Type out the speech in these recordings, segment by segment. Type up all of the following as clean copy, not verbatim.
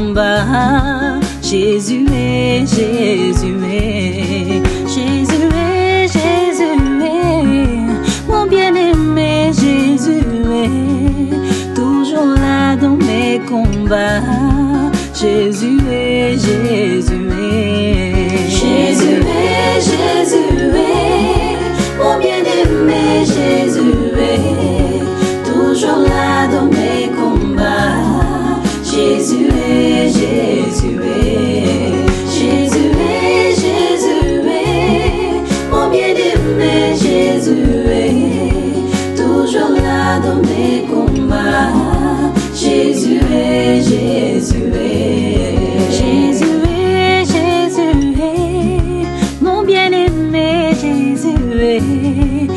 combats. Jésus est, Jésus est, Jésus est, Jésus est, mon bien-aimé Jésus est, toujours là dans mes combats. Jésus est, Jésus est, Jésus est, Jésus est, mon bien-aimé Jésus est, toujours là dans mes combats. Jésus est, Jésus est, Jésus est, Jésus est, mon bien-aimé Jésus est, toujours là dans mes combats. Jésus est, Jésus est, Jésus est, Jésus est, mon bien-aimé Jésus est,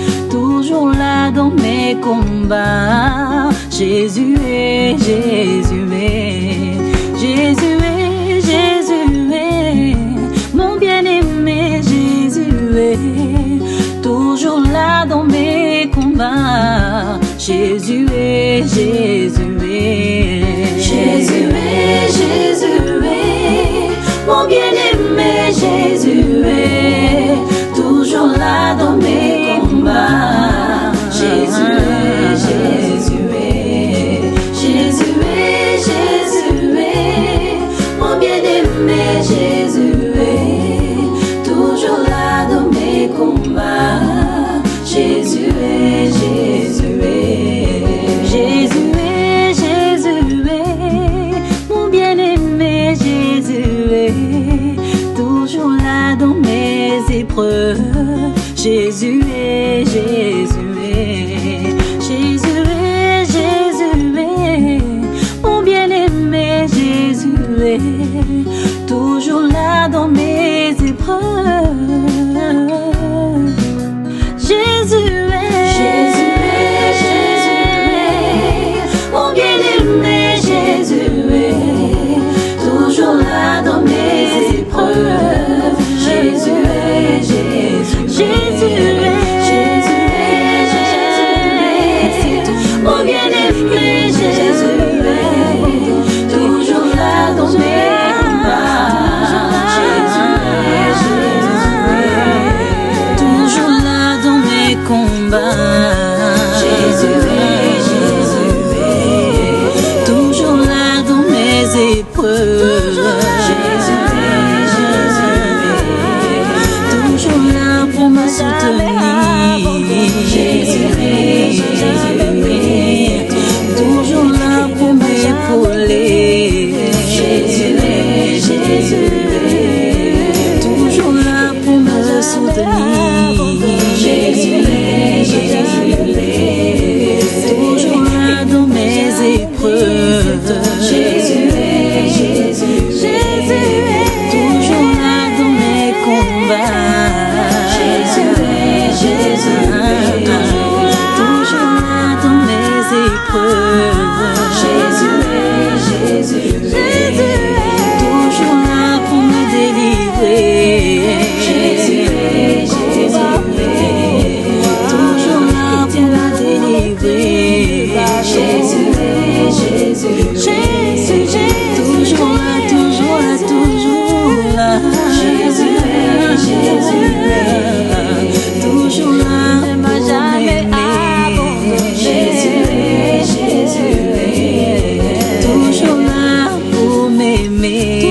toujours là dans mes combats. Jésus est, Jésus est, Jésus est, Jésus est, mon bien-aimé Jésus est, toujours là dans mes combats. Jésus est, Jésus est, Jésus est, Jésus est, mon bien-aimé Jésus est, toujours là dans mes combats. Jésus est, Jésus est, Jésus est, Jésus est, mon bien-aimé Jésus est, toujours là dans mes combats. Jésus est, Jésus est, Jésus est, Jésus est, mon bien-aimé Jésus est, toujours là dans mes épreuves. Jésus est, Jésus est, Jésus est, Jésus est, mon bien-aimé Jésus est, toujours là dans mes épreuves. Jésus est, Jésus est, Jésus est, mon bien-aimé Jésus est, toujours là dans mes épreuves. Jésus est, Jésus, Jésus est, Jésus est, Jésus est, mon bien-aimé Jésus est, toujours là dans mes combats. Jésus est, Jésus est, toujours là dans mes combats. Jésus est, Jésus est, toujours là dans mes épreuves. Jésus est, Jésus est, toujours là pour me soutenir. Jésus est, Jésus est, toujours là pour m'épauler. Jésus est, Jésus est, toujours là pour me soutenir. Jésus est, Jésus est, toujours là dans mes épreuves. Jésus est, Jésus est, toujours là dans mes combats. Jésus est, Jésus est, toujours là dans mes épreuves. Jésus est, Jésus est, toujours là pour me délivrer. Jésus est, Jésus est, toujours là pour me délivrer. Jésus est, Jésus, Jésus, Jésus, toujours là, toujours là, toujours là. Jésus est, Jésus est, toujours là, ne m'a jamais abandonné. Jésus est, Jésus est, toujours là pour m'aimer.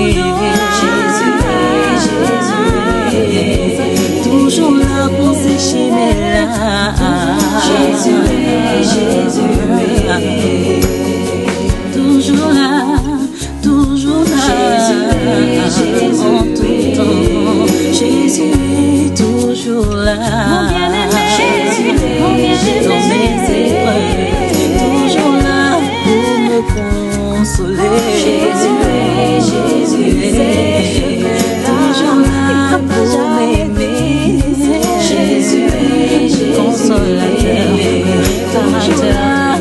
Jésus est, Jésus est, toujours là pour sécher mes larmes. Jésus est, Jésus est, toujours là, toujours là. Jésus est, en tout temps. Jésus est toujours là. Mon bien-aimé, Jésus est, dans mes épreuves, toujours là pour me consoler. Jésus est, Jésus est, toujours là pour m'aimer. Jésus est, consolateur, toujours là.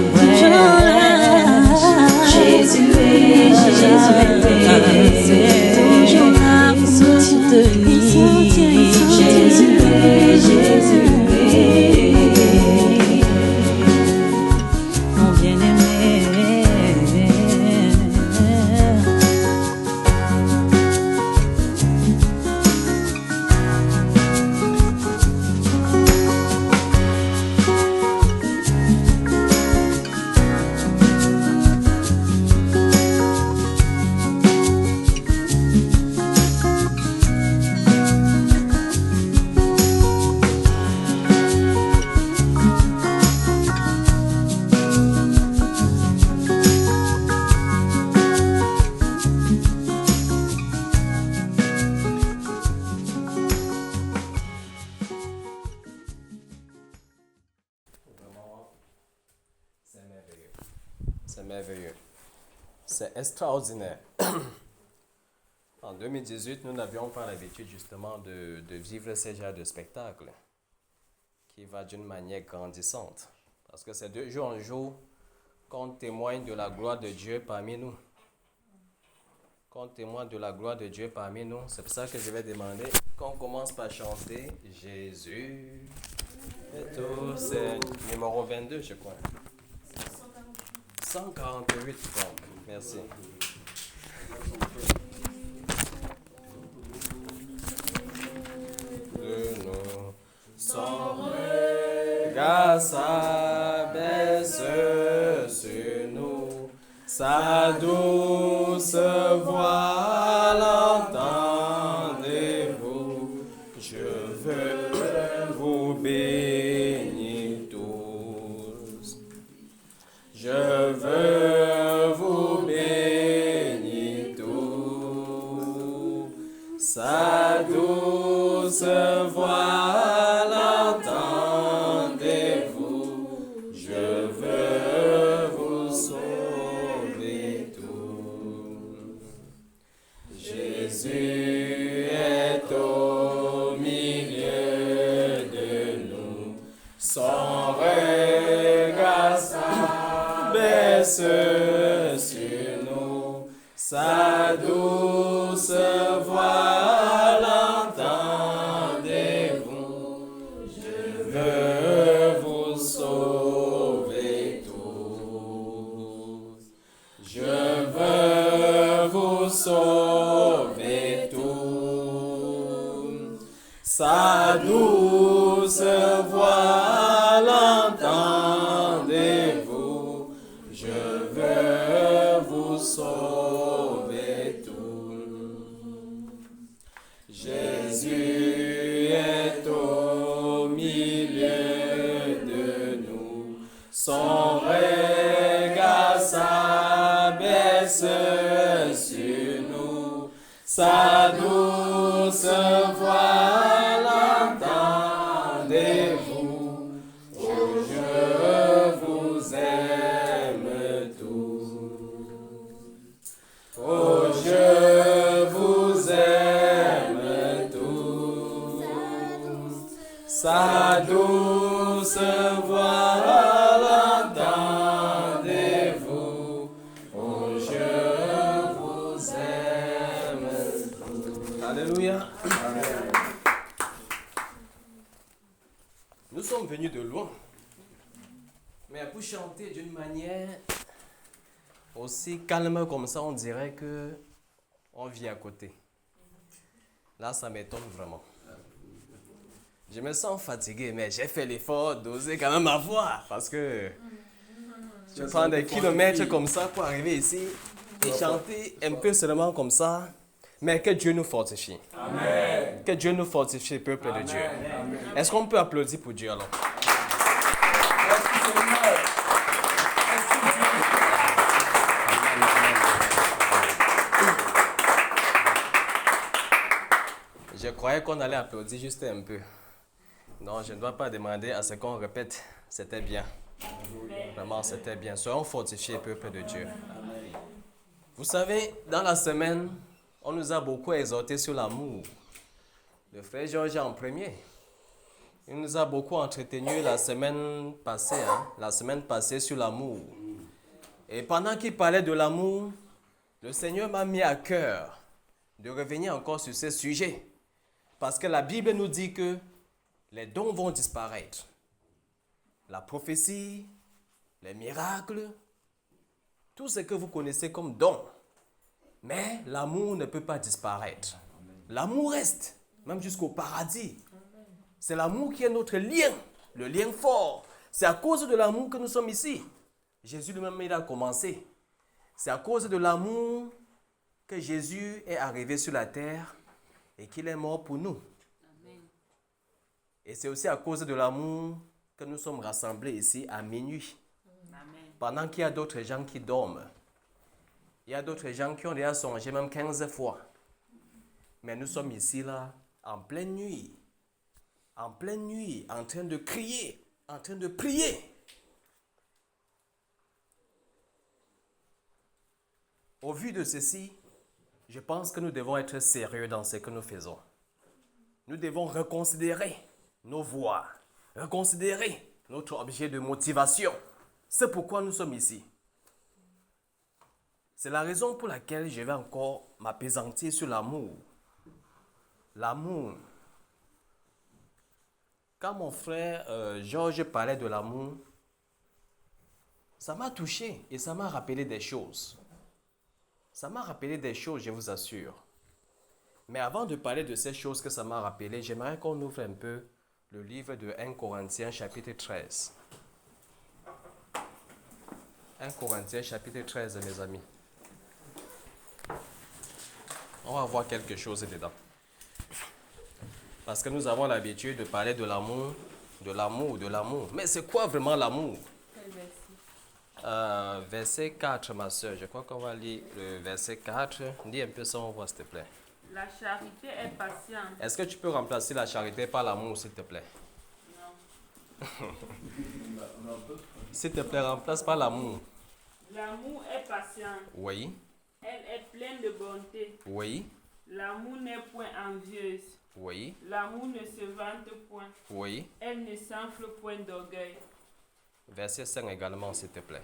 C'est merveilleux. C'est extraordinaire. En 2018, nous n'avions pas l'habitude justement de vivre ce genre de spectacle qui va d'une manière grandissante. Parce que c'est de jour en jour qu'on témoigne de la gloire de Dieu parmi nous. Qu'on témoigne de la gloire de Dieu parmi nous. C'est pour ça que je vais demander qu'on commence par chanter Jésus. Et tout, c'est numéro 22, je crois. 148, donc. Merci. De nous, son regard s'abaisse sur nous, sa douce voix l'entendez-vous. Je veux vous bénir tous. Je veux vous bénir tous. Sa douce voix l'entendez-vous. Je veux vous sauver tous. Jésus est au milieu de nous. Son regard s'abaisse sur nous. Sa douce voix l'entendez-vous. Je veux vous sauver tous. Je veux vous sauver tous. Sa douce voix l'entendez-vous. Je veux vous sauver tous. Jésus est au milieu de nous. Son regard s'abaisse sur nous. Sa douce voix l'entendez-vous. Oh, je vous aime tous. Oh, je vous aime tous. Sa douce voix l'entendez-vous. Oh, je vous aime tous. Alléluia. Nous sommes venus de loin, mais pour chanter d'une manière aussi calme comme ça, on dirait que on vit à côté. Là, ça m'étonne vraiment. Je me sens fatigué, mais j'ai fait l'effort d'oser quand même avoir, parce que je prends des kilomètres comme ça pour arriver ici et chanter un peu seulement comme ça. Mais que Dieu nous fortifie. Amen. Que Dieu nous fortifie, peuple de Dieu. Est-ce qu'on peut applaudir pour Dieu alors? Je croyais qu'on allait applaudir juste un peu. Non, je ne dois pas demander à ce qu'on répète. C'était bien. Vraiment, c'était bien. Soyons fortifiés, peuple de Dieu. Vous savez, dans la semaine, on nous a beaucoup exhorté sur l'amour. Le frère Georges en premier. Il nous a beaucoup entretenu la semaine passée sur l'amour. Et pendant qu'il parlait de l'amour, le Seigneur m'a mis à cœur de revenir encore sur ce sujet. Parce que la Bible nous dit que les dons vont disparaître. La prophétie, les miracles, tout ce que vous connaissez comme dons. Mais l'amour ne peut pas disparaître. L'amour reste, même jusqu'au paradis. C'est l'amour qui est notre lien, le lien fort. C'est à cause de l'amour que nous sommes ici. Jésus lui-même, il a commencé. C'est à cause de l'amour que Jésus est arrivé sur la terre et qu'il est mort pour nous. Amen. Et c'est aussi à cause de l'amour que nous sommes rassemblés ici à minuit. Amen. Pendant qu'il y a d'autres gens qui dorment. Il y a d'autres gens qui ont déjà songé même 15 fois. Mais nous sommes ici là, en pleine nuit, en train de crier, en train de prier. Au vu de ceci, je pense que nous devons être sérieux dans ce que nous faisons. Nous devons reconsidérer nos voies, reconsidérer notre objet de motivation. C'est pourquoi nous sommes ici. C'est la raison pour laquelle je vais encore m'appesantir sur l'amour. L'amour. Quand mon frère Georges parlait de l'amour, ça m'a touché et ça m'a rappelé des choses. Ça m'a rappelé des choses, je vous assure. Mais avant de parler de ces choses que ça m'a rappelé, j'aimerais qu'on ouvre un peu le livre de 1 Corinthiens chapitre 13. 1 Corinthiens chapitre 13, mes amis. On va voir quelque chose dedans. Parce que nous avons l'habitude de parler de l'amour, de l'amour, de l'amour. Mais c'est quoi vraiment l'amour? Quel verset? Verset 4, ma soeur. Je crois qu'on va lire le verset 4. Dis un peu ça, on voit, s'il te plaît. La charité est patiente. Est-ce que tu peux remplacer la charité par l'amour, s'il te plaît? Non. S'il te plaît, remplace par l'amour. L'amour est patient. Oui, Elle est pleine de bonté. oui, L'amour n'est point envieuse. oui, L'amour ne se vante point. oui. Elle ne s'enfle point d'orgueil. Verset 5 également, s'il te plaît.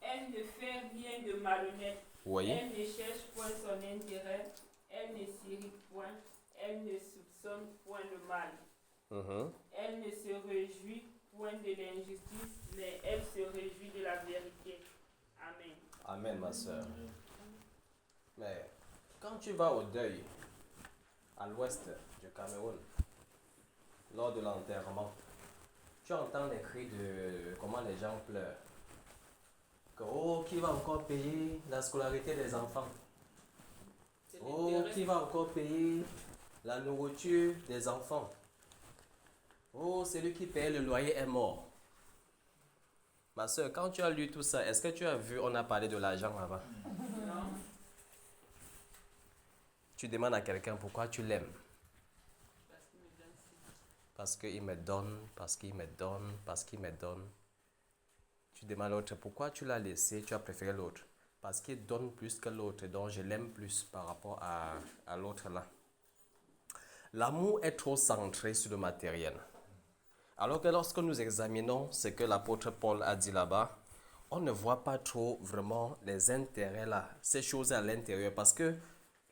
Elle ne fait rien de malhonnête. Oui, Elle ne cherche point son intérêt. Elle ne s'irrite point. Elle ne soupçonne point le mal. mhm. Elle ne se réjouit point de l'injustice, mais elle se réjouit de la vérité. Amen. Amen, ma soeur. Mais quand tu vas au deuil, à l'ouest du Cameroun, lors de l'enterrement, tu entends les cris de comment les gens pleurent. Que, oh, qui va encore payer la scolarité des enfants? Oh, qui va encore payer la nourriture des enfants? Oh, celui qui paye le loyer est mort. Ma soeur, quand tu as lu tout ça, est-ce que tu as vu, on a parlé de l'argent avant? Non. Tu demandes à quelqu'un pourquoi tu l'aimes. Parce qu'il me donne ça. Parce qu'il me donne, parce qu'il me donne, parce qu'il me donne. Tu demandes à l'autre pourquoi tu l'as laissé, tu as préféré l'autre. Parce qu'il donne plus que l'autre, donc je l'aime plus par rapport à l'autre là. L'amour est trop centré sur le matériel. Alors que lorsque nous examinons ce que l'apôtre Paul a dit là-bas, on ne voit pas trop vraiment les intérêts là, ces choses à l'intérieur. Parce que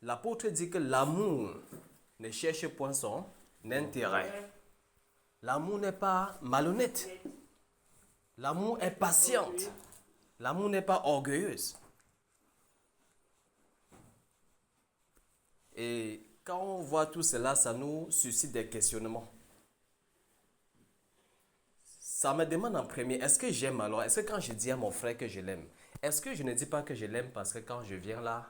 l'apôtre dit que l'amour ne cherche point son intérêt. L'amour n'est pas malhonnête. L'amour est patiente. L'amour n'est pas orgueilleuse. Et quand on voit tout cela, ça nous suscite des questionnements. Ça me demande en premier, est-ce que j'aime alors? Est-ce que quand je dis à mon frère que je l'aime, est-ce que je ne dis pas que je l'aime parce que quand je viens là,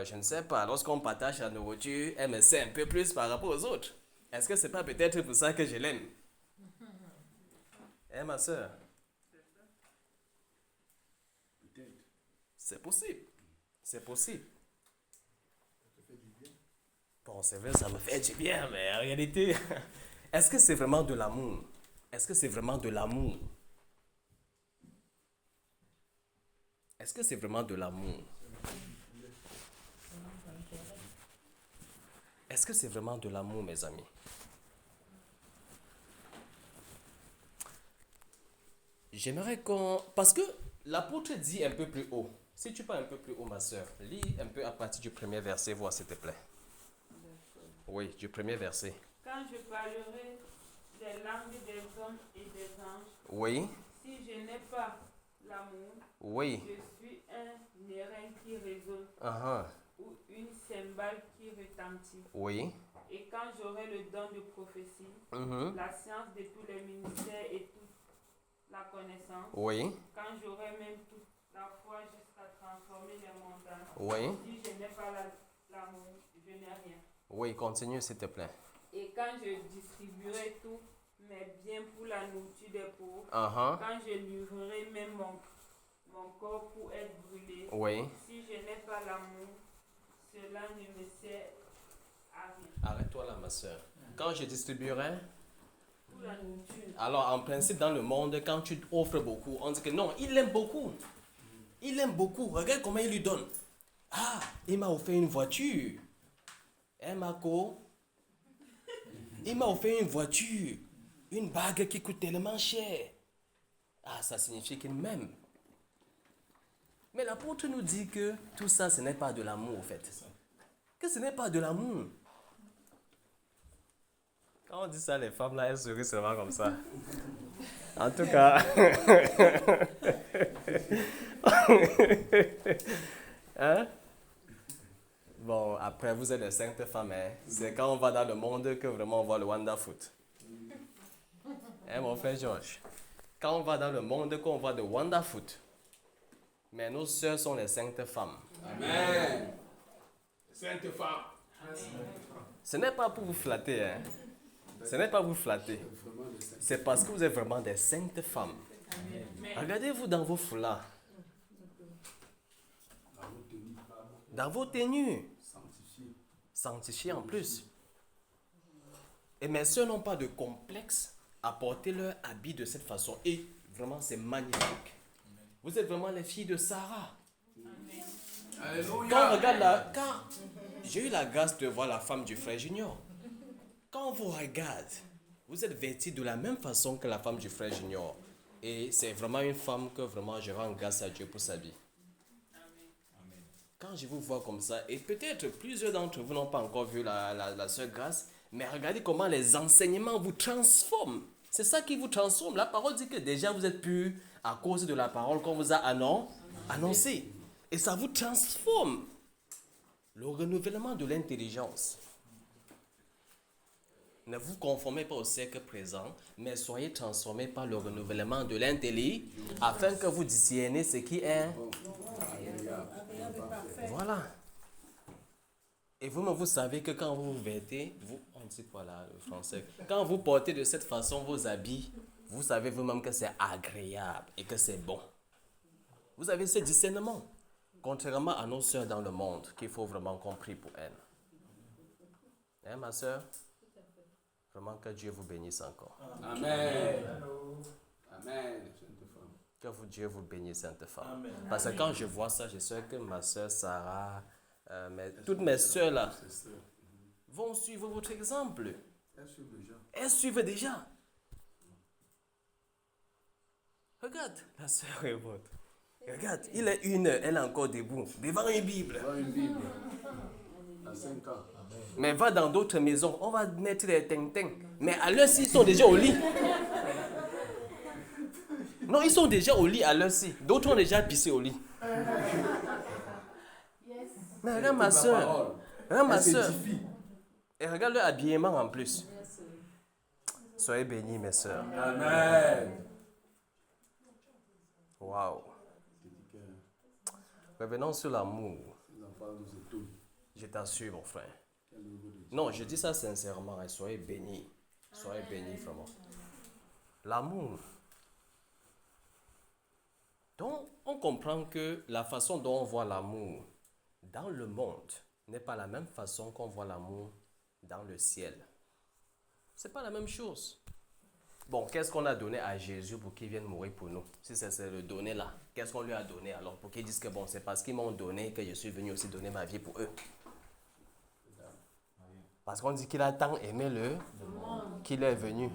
je ne sais pas, lorsqu'on partage la nourriture, elle me sait un peu plus par rapport aux autres. Est-ce que c'est pas peut-être pour ça que je l'aime? Ma soeur? C'est possible. C'est possible. Bon, c'est vrai, ça me fait du bien, mais en réalité, est-ce que c'est vraiment de l'amour? Est-ce que c'est vraiment de l'amour? Est-ce que c'est vraiment de l'amour? Est-ce que c'est vraiment de l'amour, mes amis? J'aimerais qu'on... Parce que l'apôtre dit un peu plus haut. Si tu pars un peu plus haut, ma soeur, lis un peu à partir du premier verset, voir s'il te plaît. Oui, du premier verset. Quand je parlerai des langues des hommes et des anges, Oui, si je n'ai pas l'amour, oui. je suis un airain qui résonne Uh-huh. ou une cymbale qui retentit. Oui. Et quand j'aurai le don de prophétie, Mhm. la science de tous les ministères et toute la connaissance, Oui. quand j'aurai même toute la foi jusqu'à transformer les montagnes, Oui. si je n'ai pas l'amour, je n'ai rien. Oui, continue s'il te plaît. Et quand je distribuerai tous mes biens pour la nourriture des pauvres, Uh-huh. quand je livrerai même mon corps pour être brûlé, Oui. si je n'ai pas l'amour, cela ne me sert à rien. Arrête-toi là, ma soeur. Quand je distribuerai, Pour la nourriture. alors en principe dans le monde, quand tu offres beaucoup, on dit que non, il aime beaucoup. Il aime beaucoup. Regarde comment il lui donne. Ah, il m'a offert une voiture. Hein, Marco? Il m'a offert une voiture. Une bague qui coûte tellement cher. Ah, ça signifie qu'il m'aime. Mais l'apôtre nous dit que tout ça, ce n'est pas de l'amour, en fait. Que ce n'est pas de l'amour. Quand on dit ça, les femmes, là, elles sourient seulement comme ça. En tout cas... Hein? Bon, après, vous êtes des saintes femmes, hein? C'est quand on va dans le monde que vraiment on voit le Wanda Foot. Hein, mon frère Georges? Quand on va dans le monde, qu'on voit le Wanda Foot. Mais nos sœurs sont les saintes femmes. Amen. Sainte femme. Ce n'est pas pour vous flatter, hein? Ce n'est pas vous flatter. C'est parce que vous êtes vraiment des saintes femmes. Regardez-vous dans vos foulards. Dans vos tenues. Sanctifiées en plus. Et mes soeurs n'ont pas de complexe à porter leur habit de cette façon. Et vraiment, c'est magnifique. Vous êtes vraiment les filles de Sarah. Alléluia. Quand on regarde là, quand j'ai eu la grâce de voir la femme du frère Junior, quand on vous regarde, vous êtes vêtis de la même façon que la femme du frère Junior. Et c'est vraiment une femme que vraiment je rends grâce à Dieu pour sa vie. Quand je vous vois comme ça, et peut-être plusieurs d'entre vous n'ont pas encore vu la sœur Grâce, mais regardez comment les enseignements vous transforment. C'est ça qui vous transforme. La parole dit que déjà vous êtes purs à cause de la parole qu'on vous a annoncée. Et ça vous transforme. Le renouvellement de l'intelligence. Ne vous conformez pas au siècle présent, mais soyez transformés par le renouvellement de l'intelligence, afin que vous discerniez ce qui est. Voilà. Et vous-même, vous savez que quand vous vous vêtez, on dit quoi là, le français? Quand vous portez de cette façon vos habits, vous savez vous-même que c'est agréable et que c'est bon. Vous avez ce discernement. Contrairement à nos sœurs dans le monde, qu'il faut vraiment qu'on prie pour elles. Hein, ma sœur? Vraiment que Dieu vous bénisse encore. Amen. Amen. Que Dieu vous bénisse, sainte femme. Amen. Parce que quand je vois ça, je sais que ma sœur Sarah, toutes mes sœurs là, vont suivre votre exemple. Elles suivent déjà. Regarde, la sœur est bonne. Regarde, il est 1 heure, elle est encore debout, devant une Bible. Devant une Bible. À 5 ans. Mais va dans d'autres maisons, on va mettre des ting-ting. Mais à l'heure-ci, ils sont déjà au lit. Non, ils sont déjà au lit à l'heure-ci. D'autres ont déjà pissé au lit. Mais regarde ma soeur. Regarde ma soeur. Et regarde leur habillement en plus. Soyez bénis, mes soeurs. Amen. Waouh. Revenons sur l'amour. Je t'assure, mon frère. Non, je dis ça sincèrement. Et soyez bénis. Soyez bénis, vraiment. L'amour. Donc, on comprend que la façon dont on voit l'amour dans le monde n'est pas la même façon qu'on voit l'amour dans le ciel. C'est pas la même chose. Bon, qu'est-ce qu'on a donné à Jésus pour qu'il vienne mourir pour nous? Si c'est le donner là, qu'est-ce qu'on lui a donné alors pour qu'ils disent que bon, c'est parce qu'ils m'ont donné que je suis venu aussi donner ma vie pour eux? Parce qu'on dit qu'il a tant aimé qu'il est venu.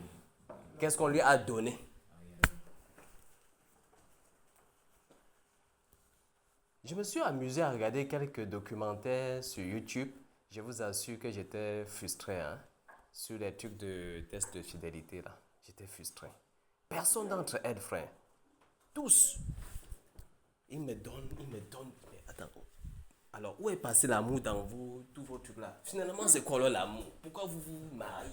Qu'est-ce qu'on lui a donné? Je me suis amusé à regarder quelques documentaires sur YouTube. Je vous assure que j'étais frustré sur les trucs de test de fidélité là. J'étais frustré. Personne d'entre elles, frère. Tous. Ils me donnent. Mais attends. Alors, où est passé l'amour dans tous vos trucs là? Finalement, c'est quoi l'amour? Pourquoi vous vous mariez?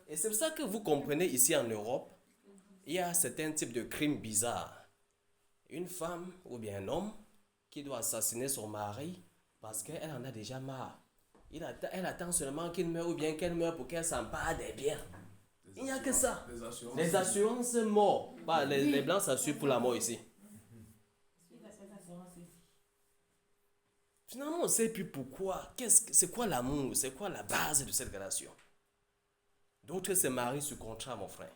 Et c'est pour ça que vous comprenez ici en Europe, il y a certains types de crimes bizarres. Une femme ou bien un homme qui doit assassiner son mari parce qu'elle en a déjà marre. Elle attend seulement qu'il meure ou bien qu'elle meure pour qu'elle s'empare des biens. Il n'y a que ça. Les assurances mort. Les blancs s'assurent pour la mort ici. Finalement, on ne sait plus pourquoi. C'est quoi l'amour? C'est quoi la base de cette relation? D'autres se marient sur contrat, mon frère.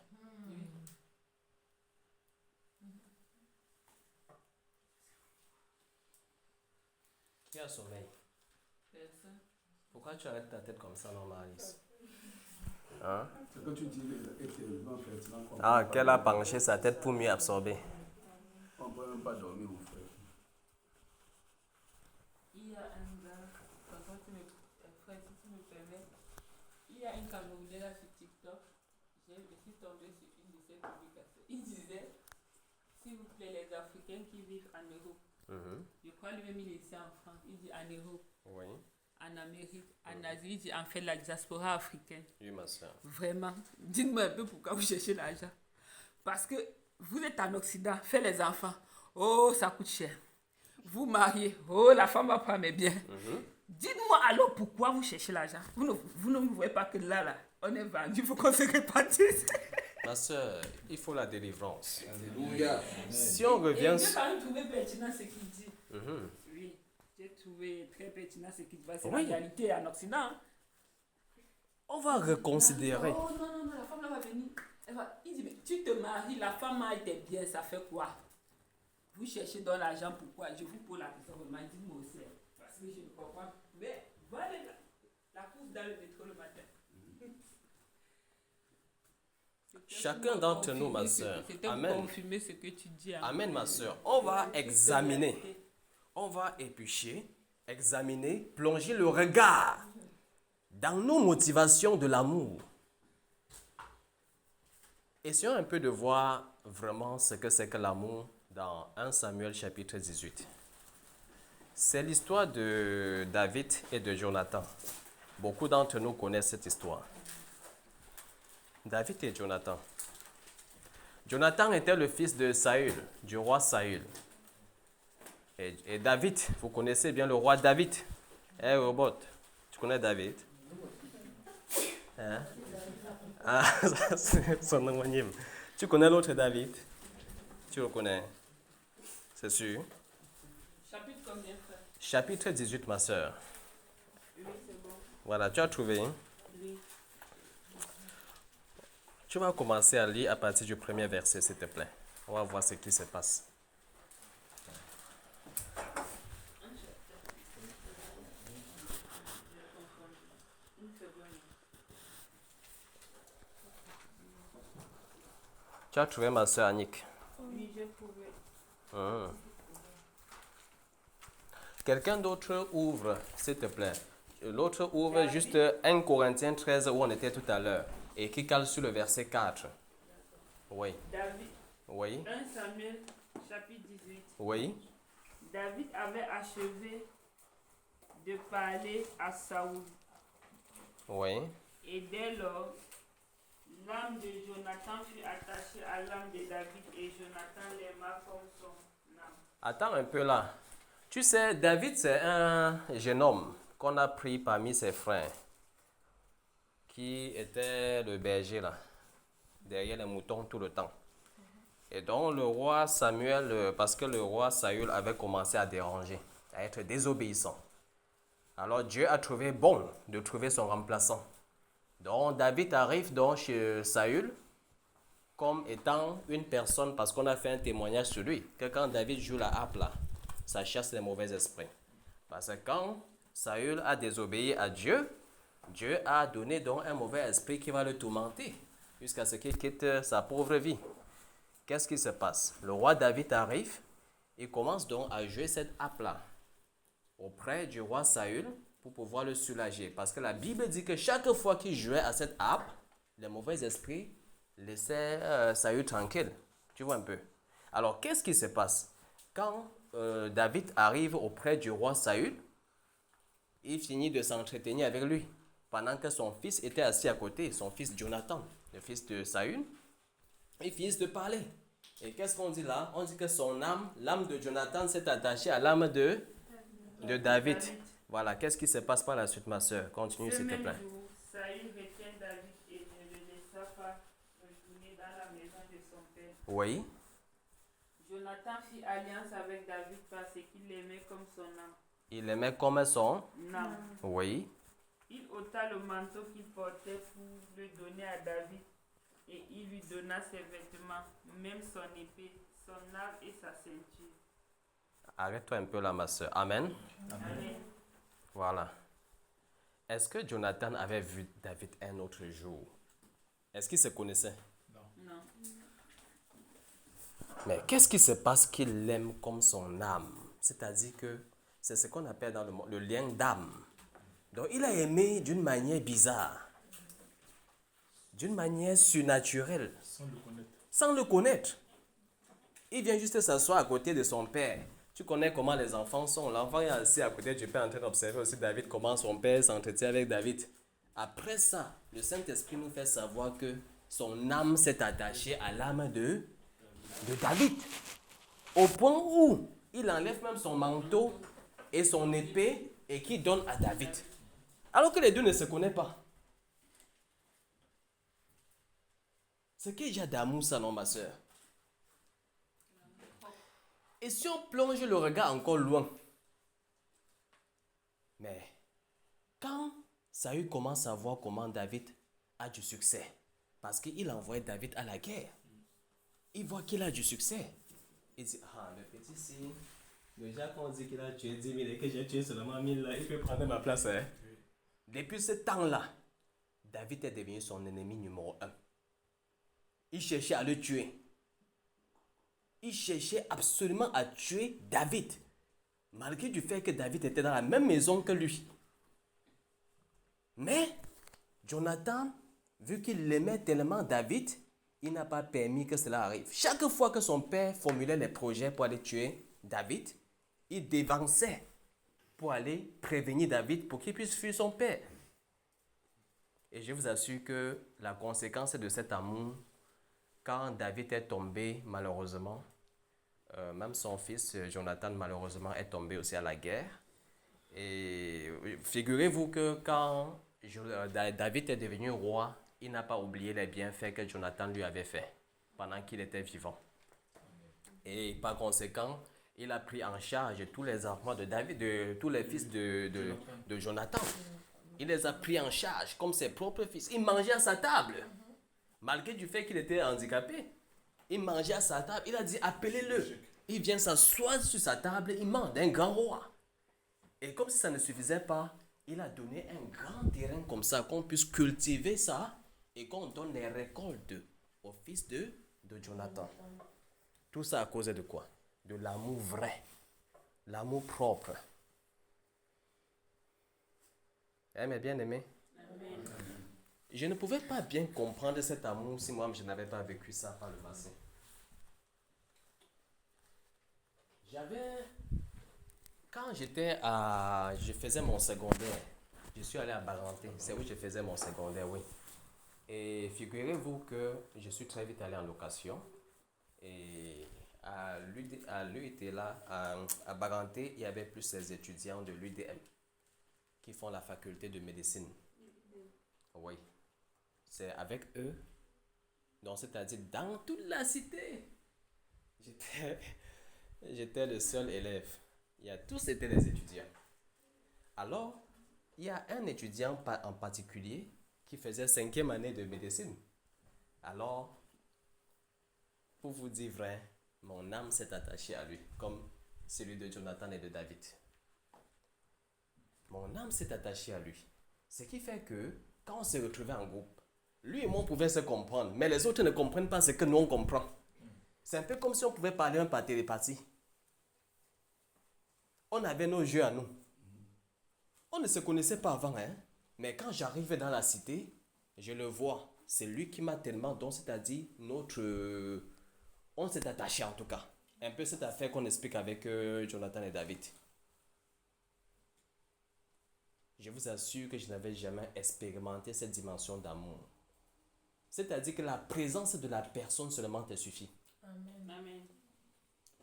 Qui a sommeil? Personne. Pourquoi tu arrêtes ta tête comme ça, non, Alice? Hein? Ce que tu dis est tellement pertinent. Ah, qu'elle a penché sa tête pour mieux absorber. On ne peut même pas dormir, mon frère. Il y a un gars, frère, si tu me permets, il y a un Camerounais là sur TikTok, je suis tombée sur une de ses publications. Il disait, s'il vous plaît, les Africains qui vivent en Europe, je crois lui-même il est ici en France, il dit en Europe, Oui. en Amérique, en Asie, il dit en fait la diaspora africaine. Oui, ma soeur. Vraiment, dites-moi un peu pourquoi vous cherchez l'argent. Parce que vous êtes en Occident, faites les enfants, oh ça coûte cher. Vous mariez, oh la femme va pas mes biens. Dites-moi alors pourquoi vous cherchez l'argent. Vous ne me voyez pas que là, on est vendu, il faut qu'on se répartisse. Ma soeur, il faut la délivrance. Alléluia. Si on Et revient... j'ai quand même trouvé pertinent ce qu'il dit. Oui, j'ai trouvé très pertinent ce qu'il dit. C'est Oui. la réalité en Occident. On va reconsidérer. Oh non, la femme là va venir. Il dit, mais tu te maries, la femme a été bien, ça fait quoi? Vous cherchez dans l'argent, pourquoi? Je vous pose la question, vraiment, dites-moi aussi. Parce que je ne comprends pas. Mais voilà la course dans le métro le matin. Chacun d'entre nous, ma soeur. C'était pour Amen. confirmer ce que tu dis. Amen, ma soeur. On va examiner. On va éplucher, examiner, plonger le regard dans nos motivations de l'amour. Essayons un peu de voir vraiment ce que c'est que l'amour dans 1 Samuel chapitre 18. C'est l'histoire de David et de Jonathan. Beaucoup d'entre nous connaissent cette histoire. David et Jonathan. Jonathan était le fils de Saül, du roi Saül. Et David, vous connaissez bien le roi David. Robot, tu connais David? Hein? Ah, ça, c'est son homonyme. Tu connais l'autre David? Tu le connais? C'est sûr. Chapitre combien, frère? Chapitre 18, ma soeur. Oui, c'est bon. Voilà, tu as trouvé. Oui. Tu vas commencer à lire à partir du premier verset, s'il te plaît. On va voir ce qui se passe. Tu as trouvé ma soeur Annick? Oui, j'ai trouvé. Quelqu'un d'autre ouvre, s'il te plaît. L'autre ouvre juste 1 Corinthiens 13 où on était tout à l'heure et qui cale sur le verset 4. Oui. David, Oui. 1 Samuel, chapitre 18. Oui. David avait achevé de parler à Saoul. Oui. Et dès lors, l'âme de Jonathan fut attachée à l'âme de David et Jonathan l'aima comme son âme. Attends un peu là. Tu sais, David, c'est un jeune homme qu'on a pris parmi ses frères qui était le berger là, derrière les moutons tout le temps. Et donc le roi Samuel, parce que le roi Saül avait commencé à déranger, à être désobéissant. Alors Dieu a trouvé bon de trouver son remplaçant. Donc David arrive donc chez Saül comme étant une personne, parce qu'on a fait un témoignage sur lui, que quand David joue la harpe là, ça chasse les mauvais esprits. Parce que quand Saül a désobéi à Dieu, Dieu a donné donc un mauvais esprit qui va le tourmenter jusqu'à ce qu'il quitte sa pauvre vie. Qu'est-ce qui se passe? Le roi David arrive et commence donc à jouer cette harpe-là auprès du roi Saül pour pouvoir le soulager. Parce que la Bible dit que chaque fois qu'il jouait à cette harpe, les mauvais esprits laissaient Saül tranquille. Tu vois un peu? Alors, qu'est-ce qui se passe? Quand David arrive auprès du roi Saül, il finit de s'entretenir avec lui. Pendant que son fils était assis à côté, son fils Jonathan, le fils de Saül, ils finissent de parler. Et qu'est-ce qu'on dit là? On dit que son âme, l'âme de Jonathan s'est attachée à l'âme de David. Voilà, qu'est-ce qui se passe par la suite, ma soeur? Continue, s'il te plaît. Ce même jour, Saül retient David et ne le laissa pas retourner dans la maison de son père. Oui. Jonathan fit alliance avec David parce qu'il l'aimait comme son âme. Il aimait comme son. âme. Oui. Il ôta le manteau qu'il portait pour le donner à David et il lui donna ses vêtements, même son épée, son arc et sa ceinture. Arrête-toi un peu là, ma soeur. Amen. Amen. Voilà. Est-ce que Jonathan avait vu David un autre jour? Est-ce qu'il se connaissait? Non. Mais qu'est-ce qui se passe qu'il l'aime comme son âme? C'est-à-dire que c'est ce qu'on appelle dans le monde le lien d'âme. Donc il a aimé d'une manière bizarre, d'une manière surnaturelle, sans le connaître. Il vient juste s'asseoir à côté de son père. Tu connais comment les enfants sont. L'enfant est assis à côté du père en train d'observer aussi David, comment son père s'entretient avec David. Après ça, le Saint-Esprit nous fait savoir que son âme s'est attachée à l'âme de David. Au point où il enlève même son manteau et son épée et qu'il donne à David. Alors que les deux ne se connaissent pas. C'est qu'il y a d'amour ça, non, ma soeur? Et si on plonge le regard encore loin, mais quand Saül commence à voir comment David a du succès, parce qu'il a envoyé David à la guerre, il voit qu'il a du succès. Il dit, ah, le petit si, déjà quand on dit qu'il a tué 10 000 et que j'ai tué seulement 1000 là, il peut prendre ma place. Hein? Depuis ce temps-là, David est devenu son ennemi numéro 1. Il cherchait à le tuer. Il cherchait absolument à tuer David, malgré du fait que David était dans la même maison que lui. Mais Jonathan, vu qu'il aimait tellement David, il n'a pas permis que cela arrive. Chaque fois que son père formulait les projets pour aller tuer David, il dévançait pour aller prévenir David pour qu'il puisse fuir son père. Et je vous assure que la conséquence de cet amour, quand David est tombé malheureusement, même son fils Jonathan malheureusement est tombé aussi à la guerre. Et figurez-vous que quand David est devenu roi, il n'a pas oublié les bienfaits que Jonathan lui avait fait pendant qu'il était vivant. Et par conséquent, il a pris en charge tous les enfants de David, tous les fils de Jonathan. Il les a pris en charge comme ses propres fils. Il mangeait à sa table. Malgré du fait qu'il était handicapé, il mangeait à sa table. Il a dit, appelez-le. Il vient s'asseoir sur sa table, il mange d'un grand roi. Et comme si ça ne suffisait pas, il a donné un grand terrain comme ça, qu'on puisse cultiver ça et qu'on donne les récoltes au fils de Jonathan. Tout ça à cause de quoi? De l'amour vrai, l'amour propre. Mes bien-aimés, je ne pouvais pas bien comprendre cet amour si moi je n'avais pas vécu ça par le passé. Quand je faisais mon secondaire, je suis allé à Baranté, c'est où je faisais mon secondaire, oui. Et figurez-vous que je suis très vite allé en location. Et à l'UIT à Baranté, il y avait plus des étudiants de l'UDM qui font la faculté de médecine. Oui. C'est avec eux. Donc, c'est-à-dire dans toute la cité. J'étais le seul élève. Tous étaient des étudiants. Alors, il y a un étudiant en particulier qui faisait 5e année de médecine. Alors, pour vous dire vrai, mon âme s'est attachée à lui, comme celui de Jonathan et de David. Mon âme s'est attachée à lui. Ce qui fait que, quand on se retrouvait en groupe, lui et moi, on pouvait se comprendre, mais les autres ne comprennent pas ce que nous, on comprend. C'est un peu comme si on pouvait parler un par télépathie. On avait nos jeux à nous. On ne se connaissait pas avant, hein? Mais quand j'arrive dans la cité, je le vois. C'est lui qui m'a tellement donné, c'est-à-dire on s'est attaché en tout cas. Un peu cette affaire qu'on explique avec Jonathan et David. Je vous assure que je n'avais jamais expérimenté cette dimension d'amour. C'est-à-dire que la présence de la personne seulement te suffit. Amen.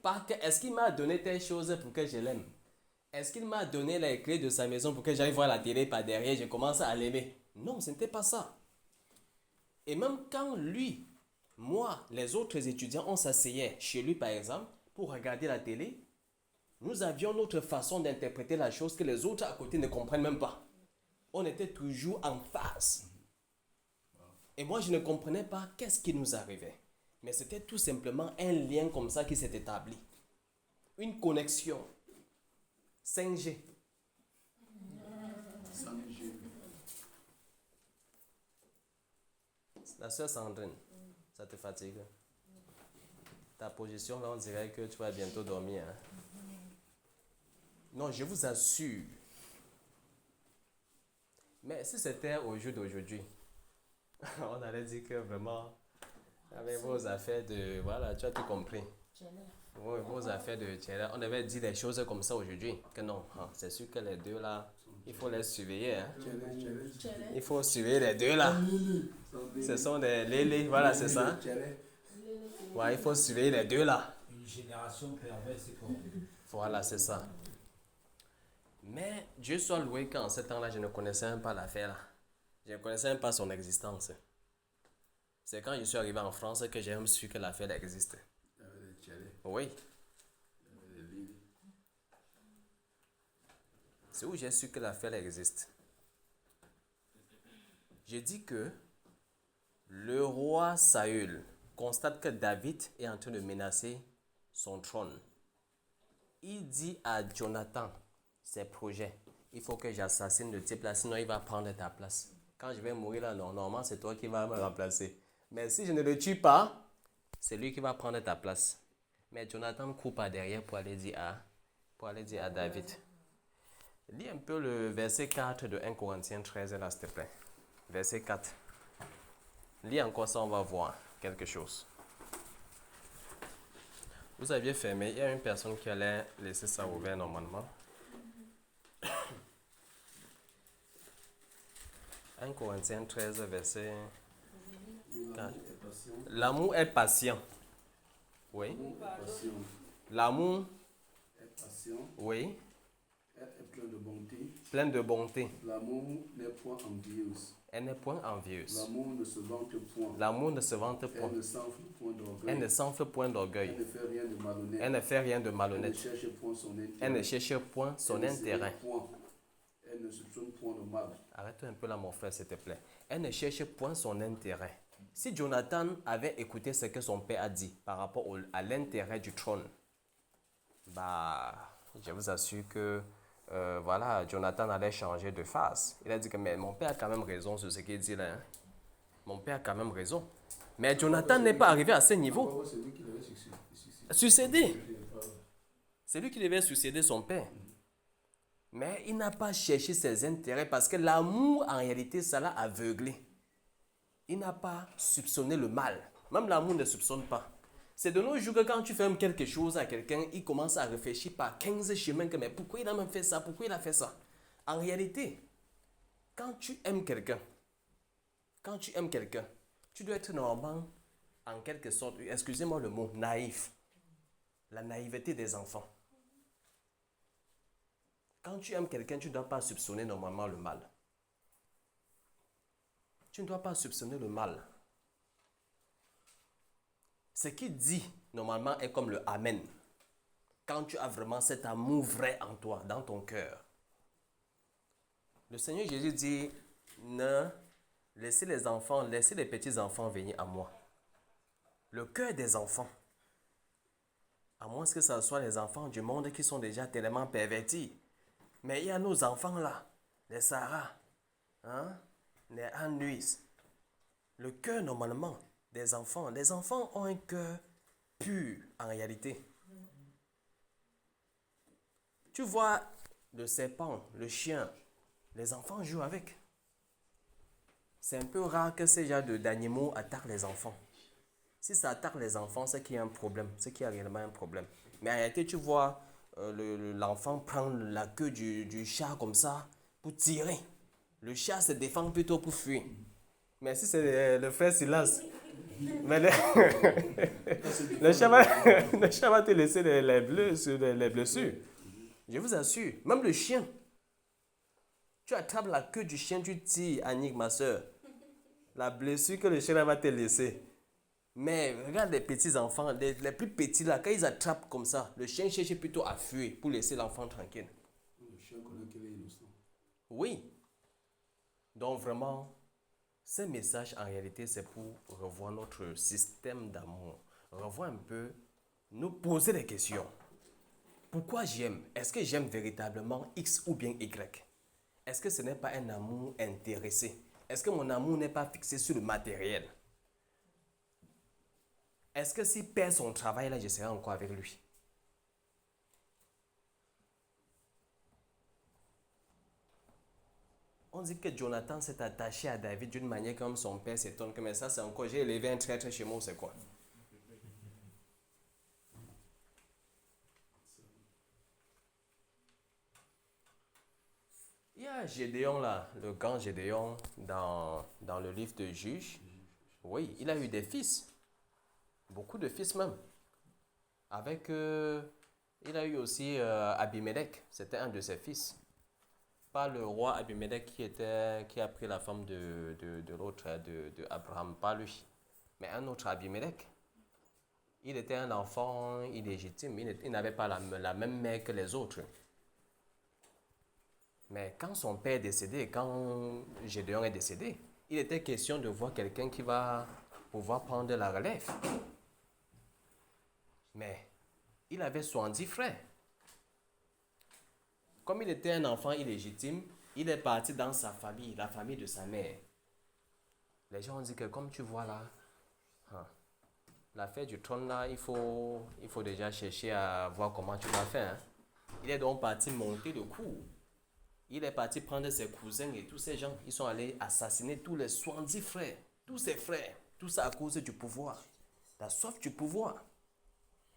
Pas que, est-ce qu'il m'a donné telle chose pour que je l'aime? Est-ce qu'il m'a donné les clés de sa maison pour que j'aille voir la télé par derrière et je commence à l'aimer? Non, ce n'était pas ça. Et même quand lui, moi, les autres étudiants, on s'asseyait chez lui par exemple pour regarder la télé, nous avions notre façon d'interpréter la chose que les autres à côté ne comprennent même pas. On était toujours en face. Et moi, je ne comprenais pas qu'est-ce qui nous arrivait. Mais c'était tout simplement un lien comme ça qui s'est établi. une connexion 5G. 5G. La sœur Sandrine, ça te fatigue? Ta position là, on dirait que tu vas bientôt dormir. Hein? Non, je vous assure. Mais si c'était au jour d'aujourd'hui, on allait dire que vraiment, avec vos affaires de... Voilà, tu as tout compris. Oui, vos affaires de tchéla, on avait dit des choses comme ça aujourd'hui. Que non, hein, c'est sûr que les deux là, il faut les surveiller. Hein. Il faut surveiller les deux là. Ce sont des lélés, voilà, c'est ça. Ouais, il faut surveiller les deux là. Une génération perverse et corrompue. Voilà, c'est ça. Mais Dieu soit loué qu'en ce temps-là, je ne connaissais même pas l'affaire là. Je ne connaissais même pas son existence. C'est quand je suis arrivé en France que j'ai même su que l'affaire existe. Il y avait des tchélés, Oui, il y avait des lignes. c'est où j'ai su que l'affaire existe. J'ai dit que le roi Saül constate que David est en train de menacer son trône. Il dit à Jonathan, ses projets, il faut que j'assassine le type là, sinon il va prendre ta place. Quand je vais mourir là, non, normalement c'est toi qui vas me remplacer. Mais si je ne le tue pas, c'est lui qui va prendre ta place. Mais Jonathan court par derrière pour aller dire à David. Lis un peu le verset 4 de 1 Corinthiens 13 là, s'il te plaît. Verset 4. Lis encore ça, on va voir quelque chose. Vous aviez fermé, il y a une personne qui allait laisser ça ouvert normalement. 1 Corinthiens 13, verset 4. L'amour est patient. Oui. Patient. L'amour, Être patient. oui. Être plein de bonté. Plein de bonté. L'amour n'est point envieuse. Elle n'est point envieuse. L'amour ne se vante point. L'amour ne se vante point. Elle ne s'enfle point d'orgueil. Elle ne s'enfle point Elle d'orgueil. ne fait rien de malhonnête. Elle ne fait rien de Elle ne malhonnête. cherche point son intérêt. Elle ne cherche point son Elle ne se intérêt. hait point. Elle ne soupçonne point le mal. Arrête un peu là, mon frère, s'il te plaît. Elle ne cherche point son intérêt. Si Jonathan avait écouté ce que son père a dit par rapport à l'intérêt du trône, bah, je vous assure que voilà, Jonathan allait changer de face. Il a dit que mais mon père a quand même raison sur ce qu'il dit là. Hein. Mon père a quand même raison. Mais Jonathan n'est pas arrivé à ce niveau. C'est lui qui devait Succéder. C'est lui qui devait succéder son père. Mais il n'a pas cherché ses intérêts parce que l'amour, en réalité, ça l'a aveuglé. Il n'a pas soupçonné le mal. Même l'amour ne soupçonne pas. C'est de nos jours que quand tu fais quelque chose à quelqu'un, il commence à réfléchir par 15 chemins que mais pourquoi il a même fait ça, pourquoi il a fait ça. En réalité, quand tu aimes quelqu'un, tu dois être normalement, en quelque sorte, excusez-moi le mot, naïf. La naïveté des enfants. Quand tu aimes quelqu'un, tu ne dois pas soupçonner normalement le mal. Tu ne dois pas soupçonner le mal. Ce qu'il dit, normalement, est comme le Amen. Quand tu as vraiment cet amour vrai en toi, dans ton cœur. Le Seigneur Jésus dit, ne laissez les enfants, laissez les petits-enfants venir à moi. Le cœur des enfants, à moins que ce soit les enfants du monde qui sont déjà tellement pervertis. Mais il y a nos enfants là, les Sarah, hein, les Anne-Louise. Le cœur normalement des enfants, les enfants ont un cœur pur en réalité. Tu vois le serpent, le chien, les enfants jouent avec. C'est un peu rare que ces genres d'animaux attaquent les enfants. Si ça attaque les enfants, c'est qu'il y a un problème, c'est qu'il y a réellement un problème. Mais en réalité, tu vois l'enfant prendre la queue du chat comme ça pour tirer. Le chat se défend plutôt pour fuir. Mais si c'est le frère Silas, mais le chat va te laisser les blessures. Je vous assure, même le chien. Tu attrapes la queue du chien, tu tires, Annick, ma soeur. La blessure que le chien va te laisser. Mais regarde les petits enfants, les plus petits là, quand ils attrapent comme ça, le chien cherche plutôt à fuir pour laisser l'enfant tranquille. Le chien connaît qu'il est innocent. Oui. Donc vraiment, ce message en réalité c'est pour revoir notre système d'amour. Revoir un peu, nous poser des questions. pourquoi j'aime? Est-ce que j'aime véritablement X ou bien Y? Est-ce que ce n'est pas un amour intéressé? Est-ce que mon amour n'est pas fixé sur le matériel? Est-ce que s'il perd son travail, là, je serai encore avec lui? On dit que Jonathan s'est attaché à David d'une manière comme son père s'étonne que mais ça c'est encore, j'ai élevé un traître chez moi, c'est quoi? Il y a Gédéon là, le grand Gédéon dans le livre de Juges. Oui, il a eu des fils. Beaucoup de fils même. Avec, il a eu aussi Abimelech, c'était un de ses fils. Pas le roi Abimelech qui a pris la femme de l'autre, de Abraham, pas lui. Mais un autre Abimelech. Il était un enfant illégitime, il n'avait pas la même mère que les autres. Mais quand son père est décédé, quand Gédéon est décédé, il était question de voir quelqu'un qui va pouvoir prendre la relève. Mais il avait 70 frères. Comme il était un enfant illégitime, il est parti dans sa famille, la famille de sa mère. Les gens ont dit que comme tu vois là, l'affaire du trône là, il faut déjà chercher à voir comment tu vas faire. Il est donc parti monter le coup. Il est parti prendre ses cousins et tous ces gens. Ils sont allés assassiner tous les 70 frères. Tous ses frères. Tout ça à cause du pouvoir. La soif du pouvoir.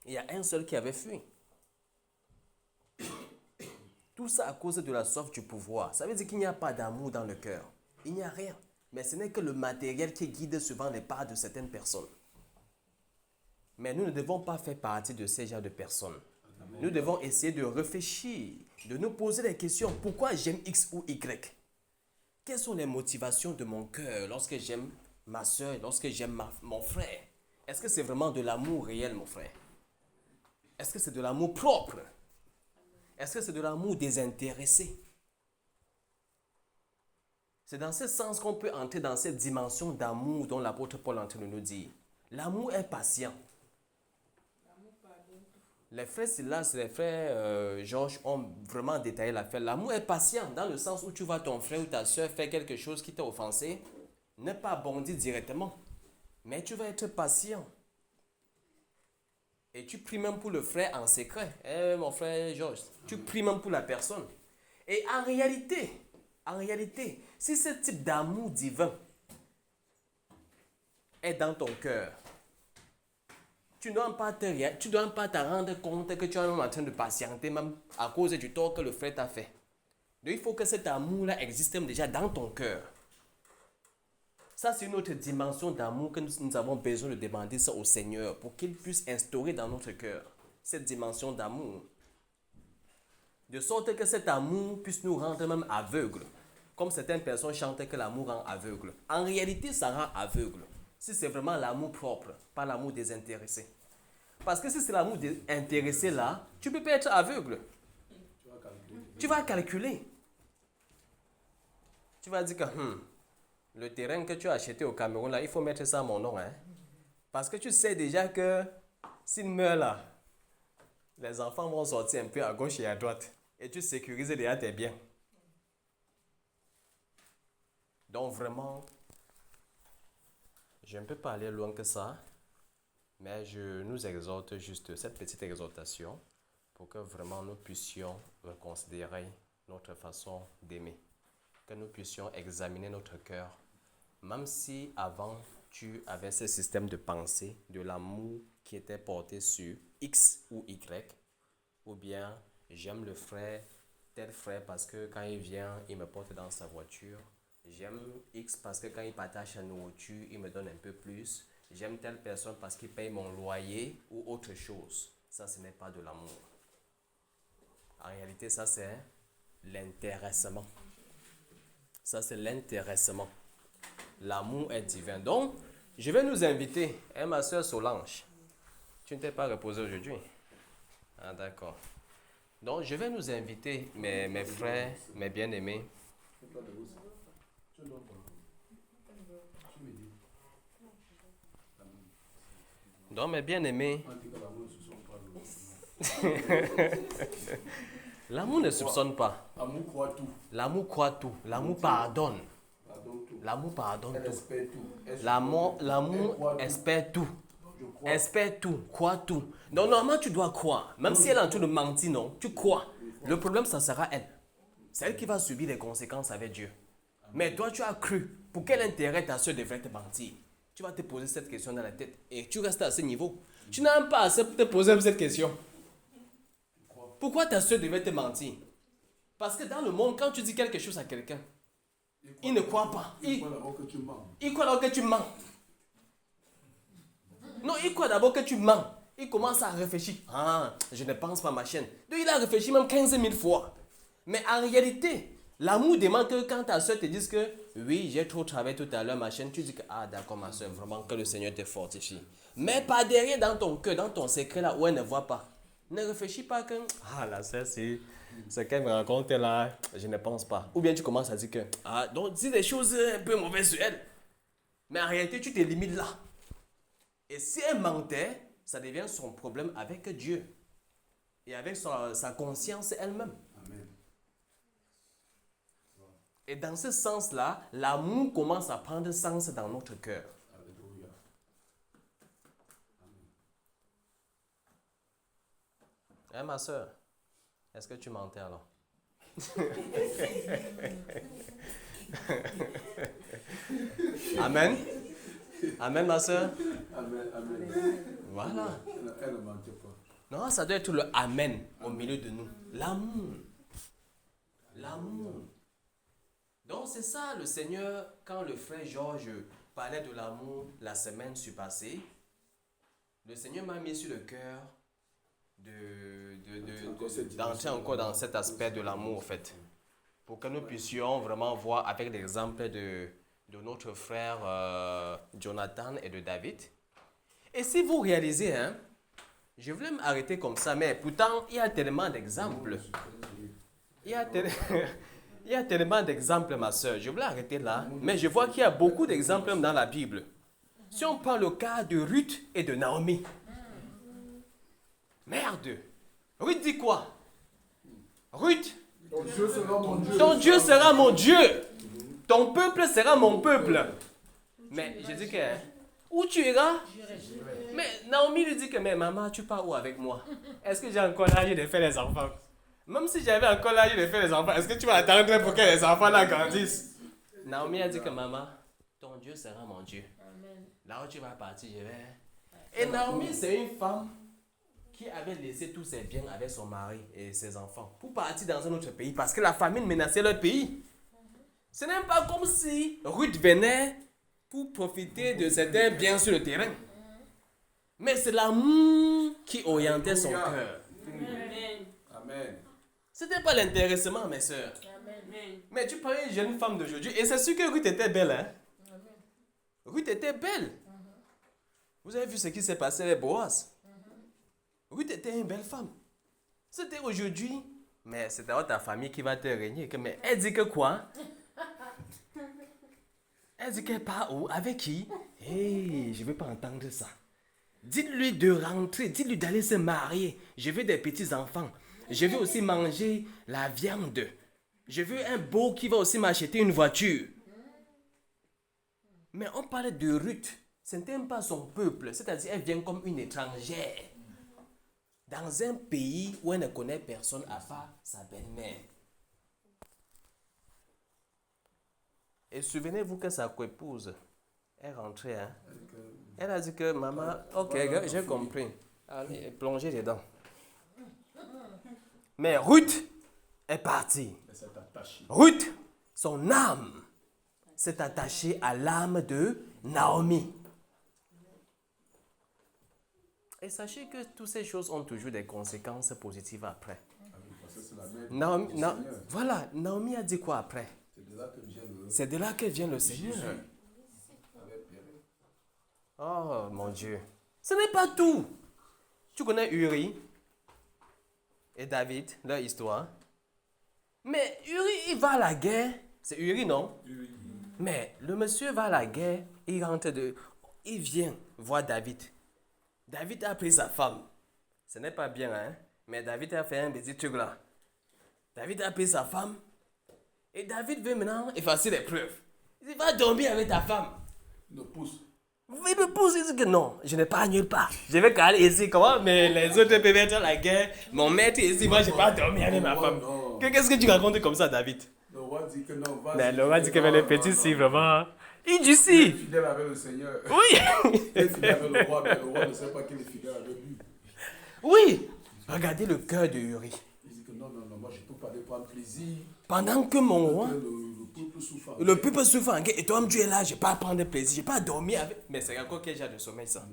Il y a un seul qui avait fui. Tout ça à cause de la soif du pouvoir. Ça veut dire qu'il n'y a pas d'amour dans le cœur. Il n'y a rien. Mais ce n'est que le matériel qui guide souvent les pas de certaines personnes. Mais nous ne devons pas faire partie de ces genres de personnes. Nous devons essayer de réfléchir, de nous poser des questions. Pourquoi j'aime X ou Y? Quelles sont les motivations de mon cœur lorsque j'aime ma soeur, lorsque j'aime mon frère? Est-ce que c'est vraiment de l'amour réel, mon frère? Est-ce que c'est de l'amour propre? Est-ce que c'est de l'amour désintéressé? C'est dans ce sens qu'on peut entrer dans cette dimension d'amour dont l'apôtre Paul est en train de nous dire. L'amour est patient. Les frères Silas et les frères Georges ont vraiment détaillé l'affaire. L'amour est patient dans le sens où tu vois ton frère ou ta soeur faire quelque chose qui t'a offensé. Ne pas bondir directement, mais tu vas être patient. Et tu pries même pour le frère en secret. Mon frère Georges, tu pries même pour la personne. Et en réalité, si ce type d'amour divin est dans ton cœur, tu ne dois pas te rendre compte que tu es même en train de patienter même à cause du tort que le frère t'a fait. Donc il faut que cet amour-là existe déjà dans ton cœur. Ça, c'est une autre dimension d'amour que nous avons besoin de demander ça au Seigneur pour qu'il puisse instaurer dans notre cœur cette dimension d'amour. De sorte que cet amour puisse nous rendre même aveugles. Comme certaines personnes chantent que l'amour rend aveugle. En réalité, ça rend aveugle. Si c'est vraiment l'amour propre, pas l'amour désintéressé. Parce que si c'est l'amour intéressé là, tu ne peux pas être aveugle. Tu vas calculer. Tu vas dire que le terrain que tu as acheté au Cameroun là, il faut mettre ça à mon nom. Parce que tu sais déjà que s'il meurt là, les enfants vont sortir un peu à gauche et à droite. Et tu sécurises déjà tes biens. Donc vraiment, je ne peux pas aller loin que ça, mais je nous exhorte juste cette petite exhortation pour que vraiment nous puissions reconsidérer notre façon d'aimer, que nous puissions examiner notre cœur, même si avant tu avais ce système de pensée de l'amour qui était porté sur X ou Y, ou bien j'aime le frère, tel frère parce que quand il vient, il me porte dans sa voiture. J'aime X parce que quand il partage la nourriture, il me donne un peu plus. J'aime telle personne parce qu'il paye mon loyer ou autre chose. Ça, ce n'est pas de l'amour. En réalité, ça, c'est l'intéressement. Ça, c'est l'intéressement. L'amour est divin. Donc, je vais nous inviter. Ma soeur Solange, tu ne t'es pas reposée aujourd'hui? Ah, d'accord. Donc, je vais nous inviter, mes frères, mes bien-aimés. Donc, mes bien-aimés, L'amour ne soupçonne pas. L'amour croit tout. L'amour croit tout. L'amour pardonne. Pardonne tout. L'amour pardonne Elle tout. espère tout. Elle L'amour croit tout. espère tout. Je crois. Espère tout, crois tout. Donc normalement tu dois croire. Même si elle est en train de mentir, non, tu crois. Le problème, ça sera elle. C'est elle qui va subir les conséquences avec Dieu. Mais toi, tu as cru. Pour quel intérêt ta soeur devrait te mentir? Tu vas te poser cette question dans la tête et tu restes à ce niveau. Tu n'as même pas assez pour te poser cette question. Pourquoi ta soeur devrait te mentir? Parce que dans le monde, quand tu dis quelque chose à quelqu'un, il ne croit pas. Il croit d'abord que tu mens. Il croit d'abord que tu mens. Non, il croit d'abord que tu mens. Il commence à réfléchir. Ah, je ne pense pas ma chaîne. Donc il a réfléchi même 15 000 fois. Mais en réalité, l'amour demande que quand ta soeur te dise que oui, j'ai trop travaillé tout à l'heure ma chaîne, tu dis que ah d'accord ma soeur, vraiment que le Seigneur te fortifie. Mais pas derrière dans ton cœur, dans ton secret là où elle ne voit pas. Ne réfléchis pas que ah la soeur c'est ce qu'elle me raconte là, je ne pense pas. Ou bien tu commences à dire que ah donc dis des choses un peu mauvaises sur elle. Mais en réalité tu te limites là. Et si elle mentait, ça devient son problème avec Dieu. Et avec sa conscience elle-même. Amen. Et dans ce sens-là, l'amour commence à prendre sens dans notre cœur. Alléluia. Hein, ma soeur, est-ce que tu mentais alors? Amen. Amen, ma soeur. Amen. Amen. Voilà. Elle ne mentait pas. Non, ça doit être le Amen au milieu de nous. L'amour. L'amour. Donc c'est ça le Seigneur, quand le frère Georges parlait de l'amour la semaine surpassée, le Seigneur m'a mis sur le cœur d'entrer encore dans cet aspect de l'amour en fait. Pour que nous puissions vraiment voir avec l'exemple de notre frère Jonathan et de David. Et si vous réalisez, hein, je voulais m'arrêter comme ça, mais pourtant il y a tellement d'exemples. Il y a tellement d'exemples, ma soeur. Je voulais arrêter là, mais je vois qu'il y a beaucoup d'exemples dans la Bible. Si on prend le cas de Ruth et de Naomi. Merde. Ruth dit quoi? Ruth, Ton Dieu sera mon Dieu. ton Dieu sera mon Dieu. Ton peuple sera mon peuple. Mais je dis que, où tu iras? Mais Naomi lui dit que, mais maman, tu pars où avec moi? Est-ce que j'ai encore l'âge de faire les enfants? Même si j'avais encore l'âge de faire les enfants, est-ce que tu vas attendre pour que les enfants là grandissent? Naomi a dit que maman, ton Dieu sera mon Dieu. Là où tu vas partir, je vais. Et Naomi, c'est une femme qui avait laissé tous ses biens avec son mari et ses enfants pour partir dans un autre pays parce que la famine menaçait leur pays. Ce n'est pas comme si Ruth venait pour profiter de certains biens sur le terrain. Mais c'est l'amour qui orientait son cœur. Amen. Ce n'était pas l'intéressement, mes soeurs. Mais tu parlais d'une jeune femme d'aujourd'hui et c'est sûr que Ruth était belle. Hein? Ruth était belle. Vous avez vu ce qui s'est passé avec Boaz? Ruth était une belle femme. C'était aujourd'hui, mais c'est d'abord ta famille qui va te régner. Mais elle dit que quoi? Elle dit qu'elle part où? Avec qui? Hé, je ne veux pas entendre ça. Dites-lui de rentrer, dites-lui d'aller se marier. Je veux des petits-enfants. Je veux aussi manger la viande. Je veux un beau qui va aussi m'acheter une voiture. Mais on parlait de Ruth. Ce n'était même pas son peuple. C'est-à-dire elle vient comme une étrangère. Dans un pays où elle ne connaît personne à part sa belle-mère. Et souvenez-vous que sa coépouse est rentrée. Hein? Elle a dit que maman, ok, j'ai compris. Allez, plongez dedans. Mais Ruth est partie. Ruth, son âme s'est attachée à l'âme de Naomi. Et sachez que toutes ces choses ont toujours des conséquences positives après. Voilà, Naomi a dit quoi après? C'est de là que vient le Seigneur. Oh mon Dieu. Ce n'est pas tout. Tu connais Uri et David, leur histoire. Mais Uri, il va à la guerre. C'est Uri, non? Mais le monsieur va à la guerre, il vient voir David. David a pris sa femme. Ce n'est pas bien, hein? Mais David a fait un petit truc là. David a pris sa femme. Et David veut maintenant effacer les preuves. Il dit, va dormir avec ta femme. Il nous pousse. Il me pousse, il dit que non, je n'ai pas nulle part. Je vais caler ici, comment? Mais les autres peuvent être la guerre. Mon maître ici, moi je n'ai pas dormi avec ma femme. Qu'est-ce que tu racontes comme ça, David? Le roi dit que non, vas-y. Mais le roi dit que les petits, si vraiment. Il dit si. Fidèle avec le Seigneur. Oui. Il est fidèle avec le roi, mais le roi ne sait pas qu'il est fidèle avec lui. Oui. Regardez le cœur de Uri. Il dit que non, moi je ne peux pas aller prendre plaisir. Pendant que mon roi, Le peuple souffre. le peuple souffre en guerre, et toi-même tu es là, je ne vais pas prendre plaisir, je ne vais pas dormir avec. Mais c'est encore quel genre de sommeil ça?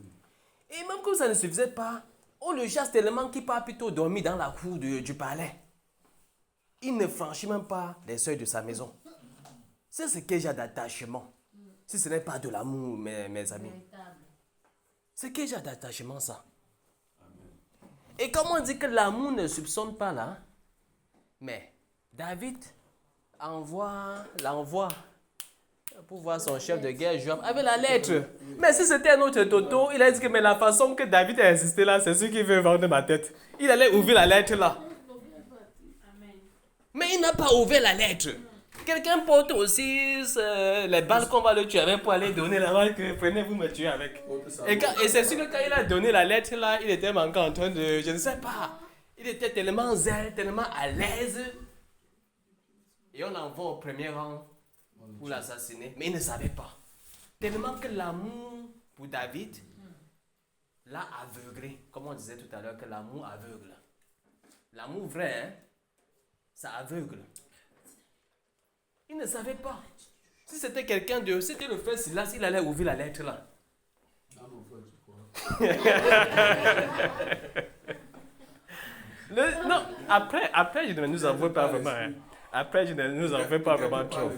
Et même comme ça ne suffisait pas, on le chasse tellement qu'il part plutôt dormir dans la cour du palais. Il ne franchit même pas les seuils de sa maison. C'est ce quel genre d'attachement. Si ce n'est pas de l'amour, mes amis. C'est quel genre d'attachement ça? Et comme on dit que l'amour ne soupçonne pas là, mais David l'envoie pour voir son chef de guerre Joab avec la lettre. Mais si c'était un autre Toto, il a dit que mais la façon que David a insisté là, c'est ce qui veut vendre ma tête. Il allait ouvrir la lettre là. Mais il n'a pas ouvert la lettre. Quelqu'un porte aussi les balles qu'on va le tuer avec pour aller donner la balle que prenez vous me tuer avec. Et c'est sûr que quand il a donné la lettre là, il était encore en train de, je ne sais pas, il était tellement zen, tellement à l'aise. Et on l'envoie au premier rang pour l'assassiner. Mais il ne savait pas. Tellement que l'amour pour David l'a aveuglé. Comme on disait tout à l'heure que l'amour aveugle. L'amour vrai, hein, ça aveugle. Il ne savait pas. Si c'était quelqu'un de... C'était le frère Silas, il allait ouvrir la lettre là. Non, après je ne nous en veux pas vraiment. Hein. Après, je ne nous en veux pas vraiment trop.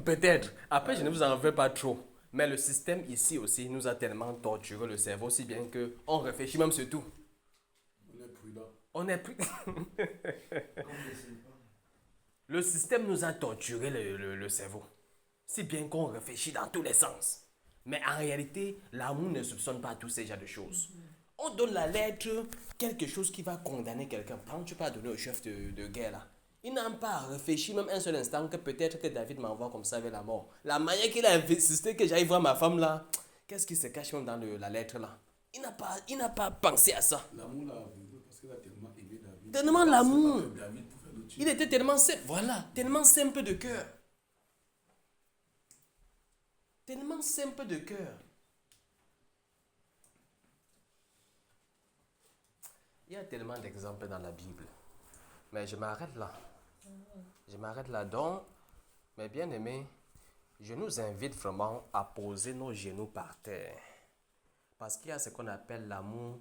Peut-être. Après, je ne vous en veux pas trop. Mais le système ici aussi nous a tellement torturé le cerveau, si bien qu'on réfléchit même sur tout. On est prudent. On est plus... Le système nous a torturé le cerveau. Si bien qu'on réfléchit dans tous les sens. Mais en réalité, l'amour ne soupçonne pas tous ces genres de choses. On donne la lettre, quelque chose qui va condamner quelqu'un. Par exemple, tu peux donner au chef de guerre là. Il n'a pas réfléchi même un seul instant que peut-être que David m'envoie comme ça avec la mort. La manière qu'il a insisté que j'aille voir ma femme là, qu'est-ce qui se cache même dans la lettre là? Il n'a pas pensé à ça. L'amour l'a aveuglé parce qu'il a tellement aimé David. Tellement l'amour. David pouvait le tuer. Il était tellement simple, voilà, tellement simple de cœur. Tellement simple de cœur. Il y a tellement d'exemples dans la Bible. Mais je m'arrête là. Je m'arrête là. Donc, mes bien-aimés, je nous invite vraiment à poser nos genoux par terre. Parce qu'il y a ce qu'on appelle l'amour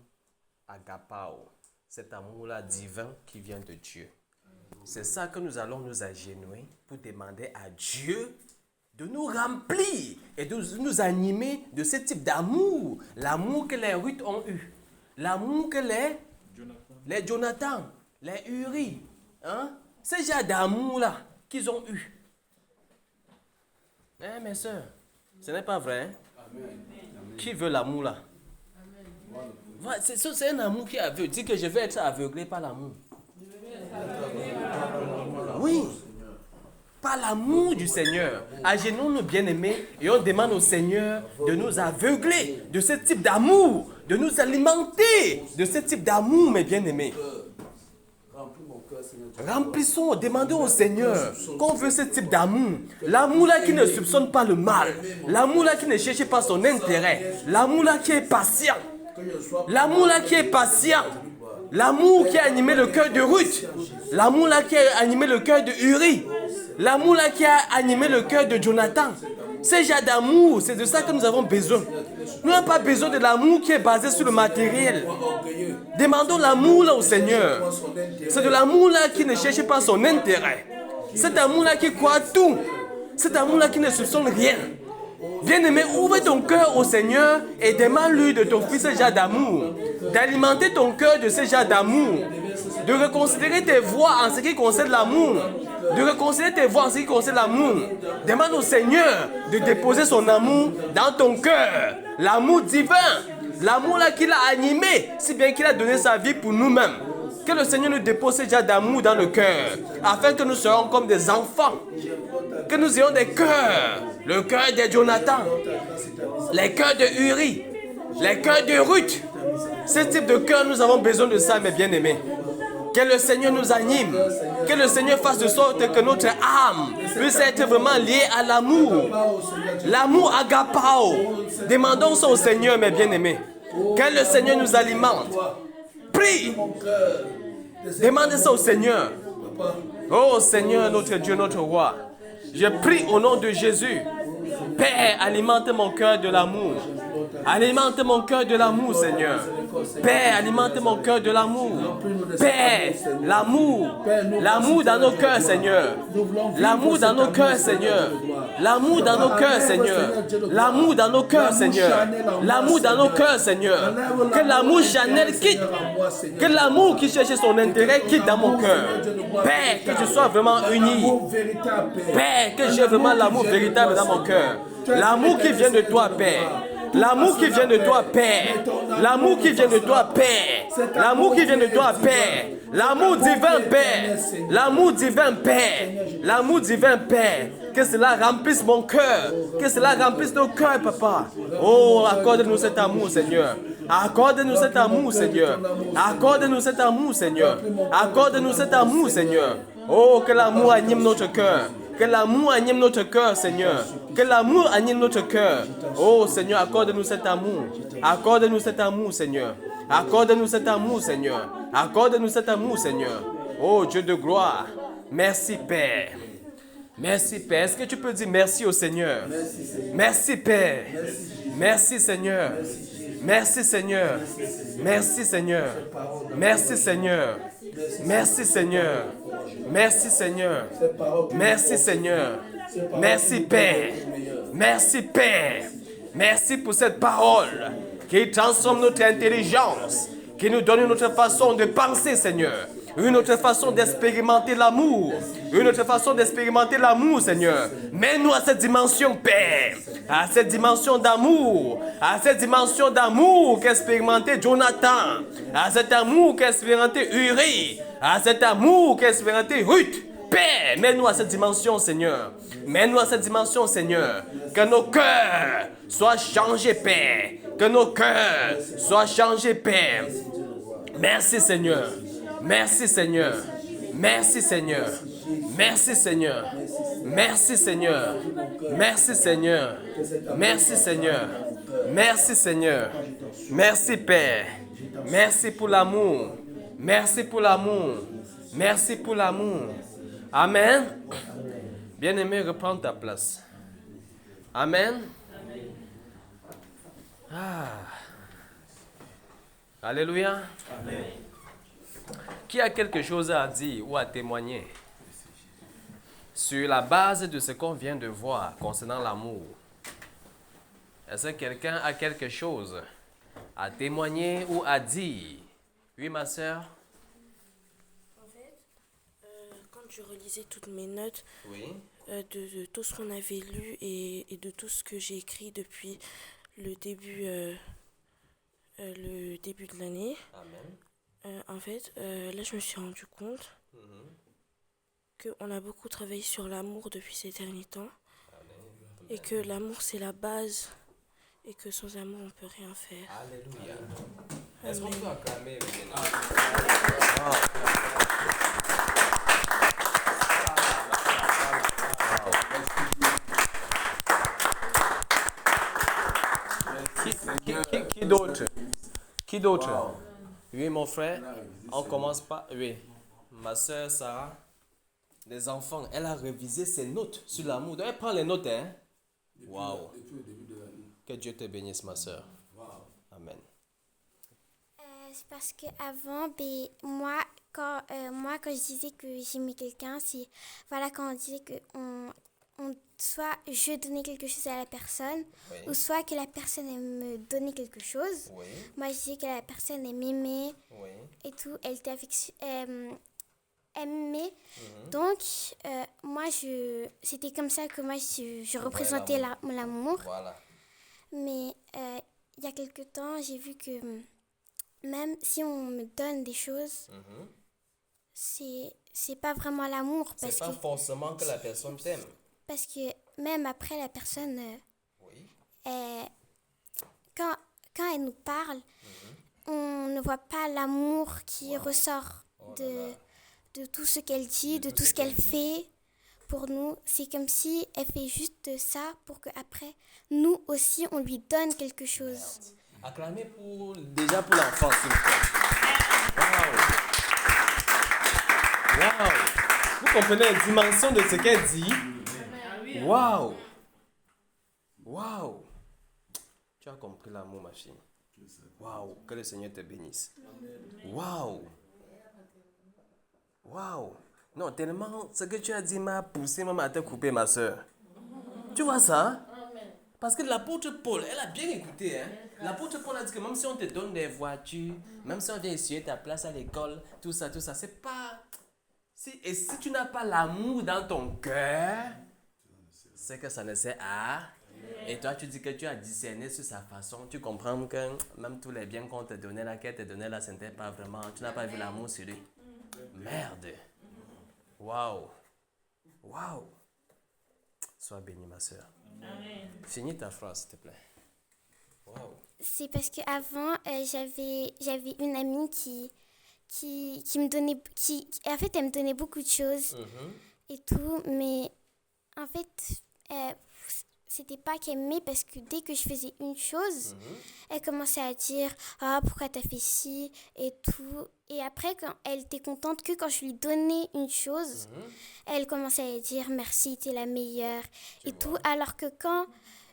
agapao. Cet amour-là divin qui vient de Dieu. C'est ça que nous allons nous agenouiller pour demander à Dieu de nous remplir et de nous animer de ce type d'amour. L'amour que les Ruth ont eu. L'amour que les Jonathan, les Uri, hein? Ce genre d'amour-là qu'ils ont eu. Hein, mes soeurs, ce n'est pas vrai. Hein? Amen. Qui veut l'amour là? Voilà, c'est un amour qui est aveugle. Dis que je vais être aveuglé par l'amour. Oui. Par l'amour du Seigneur. Agenouillons-nous bien-aimés et on demande au Seigneur de nous aveugler de ce type d'amour, de nous alimenter de ce type d'amour, mes bien-aimés. Remplissons, demandons au Seigneur qu'on veut ce type d'amour. L'amour là qui ne soupçonne pas le mal. L'amour là qui ne cherche pas son intérêt. L'amour là qui est patient. L'amour là qui est patient. L'amour qui a animé le cœur de Ruth. L'amour là qui a animé le cœur de Uri. L'amour là qui a animé le cœur de Jonathan. Ce genre d'amour, c'est de ça que nous avons besoin. Nous n'avons pas besoin de l'amour qui est basé sur le matériel. Demandons l'amour là au Seigneur. C'est de l'amour là qui ne cherche pas son intérêt. Cet amour là qui croit tout. Cet amour là qui ne soupçonne rien. Bien-aimé, ouvre ton cœur au Seigneur et demande-lui de t'offrir ce genre d'amour. D'alimenter ton cœur de ce genre d'amour. De reconsidérer tes voies en ce qui concerne l'amour. De reconsidérer tes voies en ce qui concerne l'amour. Demande au Seigneur de déposer son amour dans ton cœur. L'amour divin. L'amour là qu'il a animé, si bien qu'il a donné sa vie pour nous-mêmes. Que le Seigneur nous dépose déjà d'amour dans le cœur, afin que nous soyons comme des enfants. Que nous ayons des cœurs. Le cœur de Jonathan, les cœurs de Uri, les cœurs de Ruth. Ce type de cœur, nous avons besoin de ça, mes bien-aimés. Que le Seigneur nous anime. Que le Seigneur fasse de sorte que notre âme puisse être vraiment liée à l'amour. L'amour agapao. Demandons ça au Seigneur, mes bien-aimés. Que le Seigneur nous alimente. Prie. Demandez ça au Seigneur. Oh Seigneur, notre Dieu, notre roi. Je prie au nom de Jésus. Père, alimente mon cœur de l'amour. Alimente mon cœur de l'amour, Seigneur. Père, alimente mon cœur de l'amour. Père, l'amour. L'amour dans nos cœurs, Seigneur. L'amour dans nos cœurs, Seigneur. L'amour dans nos cœurs, Seigneur. L'amour dans nos cœurs, Seigneur. L'amour dans nos cœurs, Seigneur. Que l'amour charnel quitte. Que l'amour qui cherche son intérêt quitte dans mon cœur. Père, que je sois vraiment uni. Père, que j'ai vraiment l'amour véritable dans mon cœur. L'amour qui vient de toi, Père. L'amour qui vient de toi, Père. L'amour qui vient de toi, Père. L'amour qui vient de toi, Père. L'amour divin, Père. L'amour divin, Père. L'amour divin, Père. Que cela remplisse mon cœur. Que cela remplisse nos cœurs, Papa. Oh, accorde-nous cet amour, Seigneur. Accorde-nous cet amour, Seigneur. Accorde-nous cet amour, Seigneur. Accorde-nous cet amour, Seigneur. Oh, que l'amour anime notre cœur. Que l'amour anime notre cœur, Seigneur. Que l'amour anime notre cœur. Oh, Seigneur, accorde-nous cet amour. Accorde-nous cet amour, Seigneur. Accorde-nous cet amour, Seigneur. Accorde-nous cet amour, Seigneur. Oh, Dieu de gloire. Merci, Père. Merci, Père. Est-ce que tu peux dire merci au Seigneur? Merci, Père. Merci, Seigneur. Merci, Seigneur. Merci, Seigneur. Merci, Seigneur. Merci, Seigneur. Merci, Seigneur. Merci, Seigneur. Merci, Père. Merci, Père. Merci pour cette parole qui transforme notre intelligence, qui nous donne une autre façon de penser, Seigneur. Une autre façon d'expérimenter l'amour. Une autre façon d'expérimenter l'amour, Seigneur. Mets-nous à cette dimension, Père. À cette dimension d'amour. À cette dimension d'amour qu'expérimentait Jonathan. À cet amour qu'expérimentait Uri. À cet amour qu'expérimentait Ruth. Père, mets-nous à cette dimension, Seigneur. Mets-nous à cette dimension, Seigneur. Que nos cœurs soient changés, Père. Que nos cœurs soient changés, Père. Merci, Seigneur. Merci, Seigneur. Merci, Seigneur. Merci, Seigneur. Merci, Seigneur. Merci, Seigneur. Merci, Seigneur. Merci, Seigneur. Merci, Père. Merci pour l'amour. Merci pour l'amour. Merci pour l'amour. Amen. Bien-aimé, reprends ta place. Amen. Ah. Alléluia. Amen. Qui a quelque chose à dire ou à témoigner sur la base de ce qu'on vient de voir concernant l'amour? Est-ce que quelqu'un a quelque chose à témoigner ou à dire? Oui, ma sœur? En fait, quand je relisais toutes mes notes Oui. de tout ce qu'on avait lu et de tout ce que j'ai écrit depuis le début de l'année, Amen. en fait, là, je me suis rendu compte qu'on a beaucoup travaillé sur l'amour depuis ces derniers temps. Et que l'amour, c'est la base. Et que sans amour, on ne peut rien faire. Alléluia. Est-ce qu'on peut acclamer Qui d'autre? Qui d'autre? Wow. Oui, mon frère. On commence par... Oui. Ma soeur Sarah. Les enfants, elle a révisé ses notes sur l'amour. Donc, elle prend les notes, hein? Waouh. Que Dieu te bénisse, ma soeur. Amen. C'est parce qu'avant, moi, quand je disais que j'aimais quelqu'un, c'est voilà, quand on disait que soit je donnais quelque chose à la personne, Oui. ou soit que la personne elle me donnait quelque chose. Oui. Moi, je disais que la personne elle m'aimait Oui. et tout, elle était elle m'aimait. Donc, moi, c'était comme ça que moi, je représentais l'amour. Voilà. Mais il y a quelque temps, j'ai vu que même si on me donne des choses, c'est pas vraiment l'amour. C'est pas forcément que la personne t'aime. Parce que même après, la personne, Oui. quand elle nous parle, on ne voit pas l'amour qui ressort de tout ce qu'elle dit, de tout ce qu'elle fait pour nous. C'est comme si elle fait juste ça pour qu'après, nous aussi, on lui donne quelque chose. Merde. Acclamez déjà pour l'enfant, s'il vous plaît. Waouh! Vous comprenez la dimension de ce qu'elle dit? Waouh! Waouh! Tu as compris l'amour, ma fille. Waouh! Que le Seigneur te bénisse. Waouh! Waouh! Non, tellement ce que tu as dit m'a poussé même à te couper, ma soeur. Tu vois ça? Parce que l'apôtre Paul, elle a bien écouté. Hein? L'apôtre Paul a dit que même si on te donne des voitures, même si on vient essuyer ta place à l'école, tout ça, c'est pas... Et si tu n'as pas l'amour dans ton cœur, c'est que ça ne sert à... Et toi, tu dis que tu as discerné sur sa façon. Tu comprends que même tous les biens qu'on te donnait là, qu'elle te donnait là, ce n'était pas vraiment... Tu n'as pas vu l'amour sur lui. Merde. Waouh. Waouh. Sois bénie, ma soeur. Finis ta phrase, s'il te plaît. Wow. C'est parce qu'avant, j'avais une amie qui me donnait... en fait, elle me donnait beaucoup de choses et tout. Mais en fait, c'était pas qu'elle m'aimait parce que dès que je faisais une chose, elle commençait à dire « Ah, pourquoi t'as fait ci ?» et tout. Et après, quand elle était contente que quand je lui donnais une chose, elle commençait à dire « Merci, t'es la meilleure » et tout. Alors que quand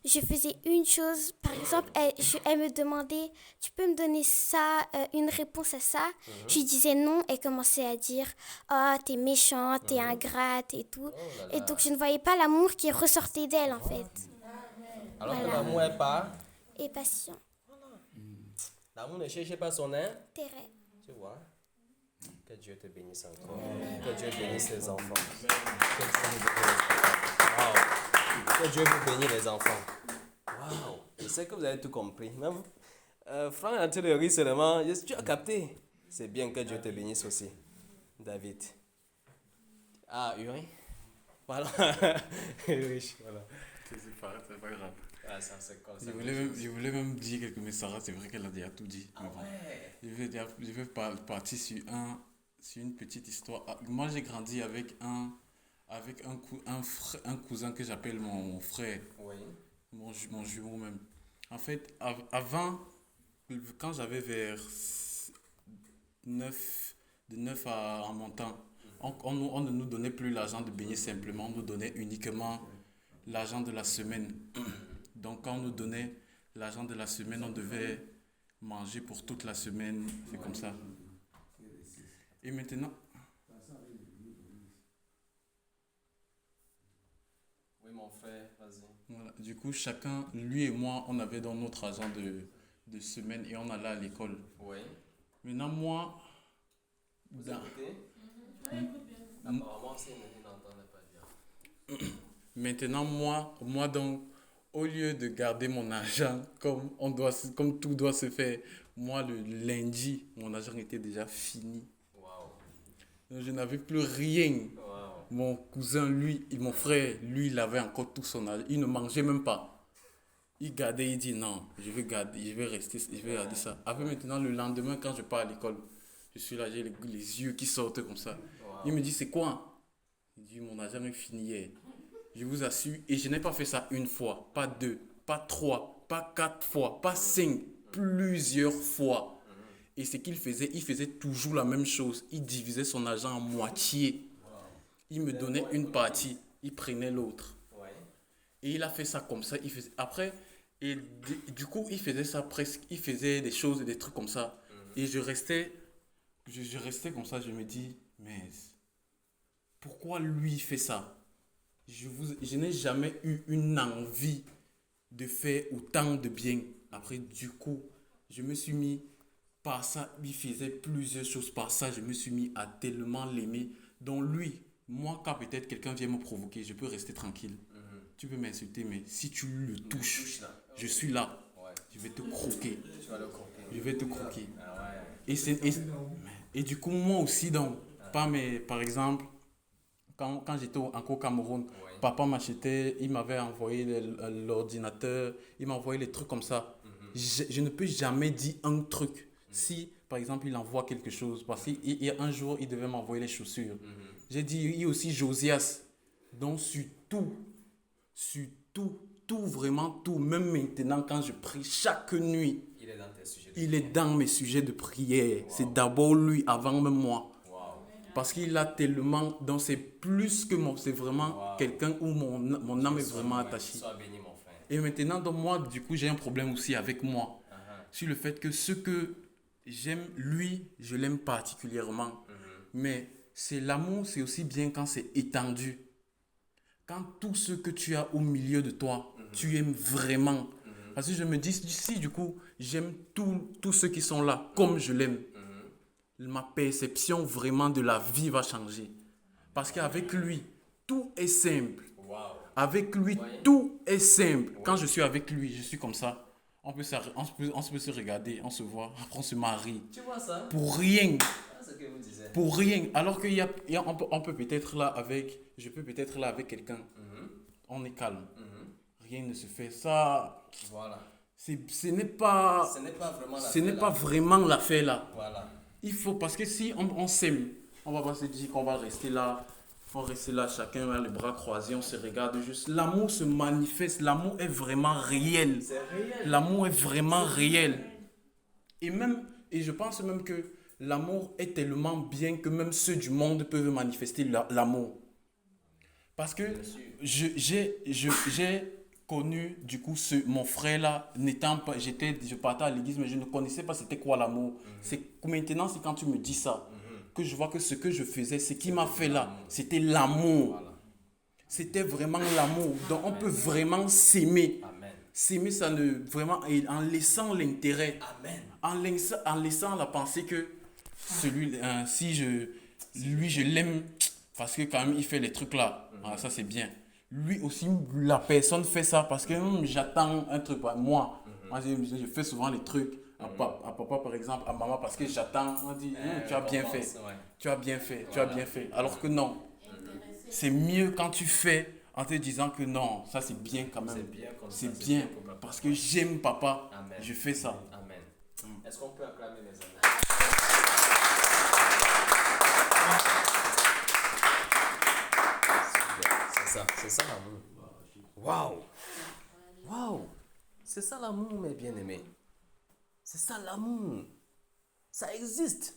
je faisais une chose, par exemple, elle me demandait « Tu peux me donner ça, une réponse à ça ?» Je lui disais non, elle commençait à dire « Ah, t'es méchante, t'es ingrate » et tout. Et donc, je ne voyais pas l'amour qui ressortait d'elle, en fait. Alors que l'amour est pas... Et patient. L'amour ne cherche pas son Intérêt. Tu vois? Que Dieu te bénisse encore. Que Dieu bénisse les enfants. Que Dieu vous bénisse les enfants. Waouh! Je sais que vous avez tout compris. Même Franck a tiré le riz seulement. Tu as capté. C'est bien que Dieu te bénisse aussi. David. Ah, Uri? Voilà. Uri, voilà. C'est pas grave. Ah, ça, c'est comme ça. Je voulais même dire quelque chose, mais Sarah, c'est vrai qu'elle a déjà tout dit. Ah Mais bon, ouais. je vais partir sur une petite histoire. Moi, j'ai grandi avec un cousin que j'appelle mon frère. Oui. Mon jumeau même. En fait, avant, quand j'avais vers 9 en montant, on ne nous donnait plus l'argent de baigner simplement, on nous donnait uniquement l'argent de la semaine. Donc quand on nous donnait l'argent de la semaine, on devait manger pour toute la semaine, c'est comme ça. Et maintenant... Oui, mon frère, vas-y. Voilà. Du coup, chacun, lui et moi, on avait dans notre argent de semaine et on allait à l'école. Oui. Maintenant, moi... Vous écoutez? Apparemment, c'est une n'entendait pas bien. Maintenant, moi donc, au lieu de garder mon argent comme tout doit se faire, moi, le lundi, mon argent était déjà fini. Waouh. Donc, je n'avais plus rien. Waouh. Mon cousin, mon frère, lui, il avait encore tout son argent. Il ne mangeait même pas. Il gardait, il dit non, je vais garder ça. Après, maintenant, le lendemain, quand je pars à l'école, je suis là, j'ai les yeux qui sortent comme ça. Wow. Il me dit, c'est quoi? Il dit, mon argent est fini hier. Je vous assure, et je n'ai pas fait ça une fois, pas deux, pas trois, pas 4 fois, pas 5, plusieurs fois. Et ce qu'il faisait, il faisait toujours la même chose. Il divisait son argent en moitié. Il me donnait une partie, il prenait l'autre. Ouais. Et il a fait ça comme ça. Après, et du coup, il faisait ça presque. Il faisait des choses, des trucs comme ça. Et je restais comme ça. Je me dis, mais pourquoi lui fait ça? Je n'ai jamais eu une envie de faire autant de bien. Après, du coup, je me suis mis par ça. Il faisait plusieurs choses par ça. Je me suis mis à tellement l'aimer. Donc lui, moi, quand peut-être quelqu'un vient me provoquer, je peux rester tranquille. Tu peux m'insulter, mais si tu le touches, je suis là. Ouais. je vais te croquer. Tu vas le croquer. Je vais te croquer. Ah ouais. Et du coup, moi aussi, donc, par exemple, quand j'étais encore au Cameroun, papa m'achetait, il m'avait envoyé l'ordinateur, il m'a envoyé les trucs comme ça. Je ne peux jamais dire un truc. Si, par exemple, il envoie quelque chose, parce qu'un jour, il devait m'envoyer les chaussures. J'ai dit, il y a aussi Josias. Donc, sur tout, vraiment tout, même maintenant, quand je prie chaque nuit, Il est dans tes sujets. il est dans mes sujets de prière. C'est d'abord lui avant même moi. Parce qu'il a tellement... Donc c'est plus que moi. C'est vraiment quelqu'un où mon âme est vraiment attachée. Sois béni, mon frère. Et maintenant, donc moi, du coup, j'ai un problème aussi avec moi. Sur le fait que ce que j'aime, lui, je l'aime particulièrement. Mais c'est l'amour, c'est aussi bien quand c'est étendu. Quand tout ce que tu as au milieu de toi, tu aimes vraiment. Parce que je me dis, si du coup, j'aime tous ceux qui sont là comme je l'aime, ma perception vraiment de la vie va changer. Parce qu'avec lui, tout est simple. Avec lui, tout est simple. Quand je suis avec lui, je suis comme ça. On peut se regarder, on se voit, après on se marie. Tu vois ça? Pour rien. C'est ce que vous disiez. Pour rien. Alors on peut peut-être là avec... Je peux peut-être là avec quelqu'un. On est calme. Rien ne se fait. Ça... Voilà. Ce n'est pas vraiment l'affaire là. Voilà. Il faut, parce que si on s'aime, on va pas se dire qu'on va rester là. On reste là, chacun a les bras croisés, on se regarde juste. L'amour se manifeste, l'amour est vraiment réel. C'est réel. L'amour est vraiment réel. Et je pense même que l'amour est tellement bien que même ceux du monde peuvent manifester l'amour. Parce que j'ai connu du coup mon frère là, je partais à l'église mais je ne connaissais pas c'était quoi l'amour. Maintenant c'est quand tu me dis ça que je vois que ce que je faisais, ce qui m'a fait là, c'était l'amour. C'était vraiment l'amour. Donc on peut vraiment s'aimer. S'aimer, ça ne vraiment, en laissant l'intérêt, en laissant la pensée que si je l'aime parce que quand même il fait les trucs là, ça c'est bien. Lui aussi, la personne fait ça parce que j'attends un truc. Moi, je fais souvent les trucs à papa par exemple, à maman parce que j'attends. On dit, tu as bien fait, tu as bien fait, tu as bien fait. Alors que non, c'est mieux quand tu fais en te disant que non, ça c'est bien quand même. C'est bien parce que j'aime papa, je fais ça. Amen. Est-ce qu'on peut acclamer les amis? C'est ça l'amour. Waouh! Waouh! C'est ça l'amour, mes bien-aimés. C'est ça l'amour. Ça existe.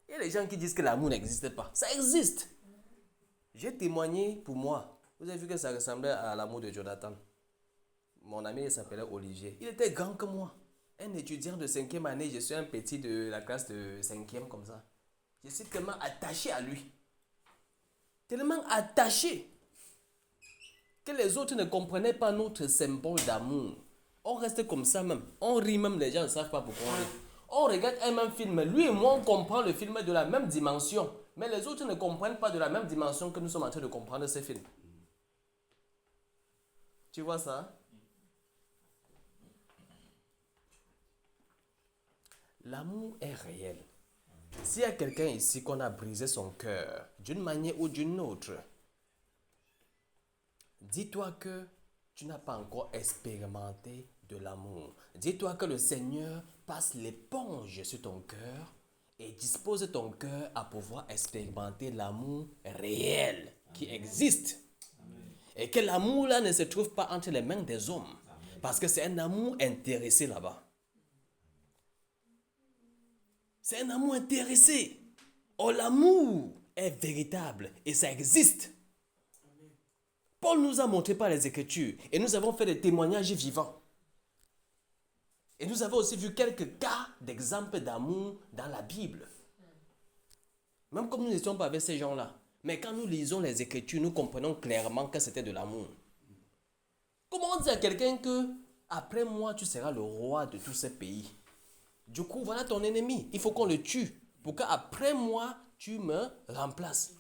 Il y a des gens qui disent que l'amour n'existe pas. Ça existe. J'ai témoigné pour moi. Vous avez vu que ça ressemblait à l'amour de Jonathan. Mon ami il s'appelait Olivier. Il était grand que moi. Un étudiant de 5e année. Je suis un petit de la classe de 5e comme ça. Je suis tellement attaché à lui. Tellement attaché. Que les autres ne comprenaient pas notre symbole d'amour. On reste comme ça même. On rit même, les gens ne savent pas pourquoi on rit. On regarde un même film. Lui et moi, on comprend le film de la même dimension. Mais les autres ne comprennent pas de la même dimension que nous sommes en train de comprendre ce film. Tu vois ça? L'amour est réel. S'il y a quelqu'un ici qu'on a brisé son cœur, d'une manière ou d'une autre, dis-toi que tu n'as pas encore expérimenté de l'amour. Dis-toi que le Seigneur passe l'éponge sur ton cœur et dispose ton cœur à pouvoir expérimenter l'amour réel qui existe. Et que l'amour là ne se trouve pas entre les mains des hommes. Parce que c'est un amour intéressé là-bas. C'est un amour intéressé. Oh, l'amour est véritable et ça existe. Paul nous a montré par les Écritures et nous avons fait des témoignages vivants. Et nous avons aussi vu quelques cas d'exemples d'amour dans la Bible. Même comme nous n'étions pas avec ces gens-là. Mais quand nous lisons les Écritures, nous comprenons clairement que c'était de l'amour. Comment dire à quelqu'un que après moi, tu seras le roi de tous ces pays? Du coup, voilà ton ennemi. Il faut qu'on le tue pour qu'après moi, tu me remplaces.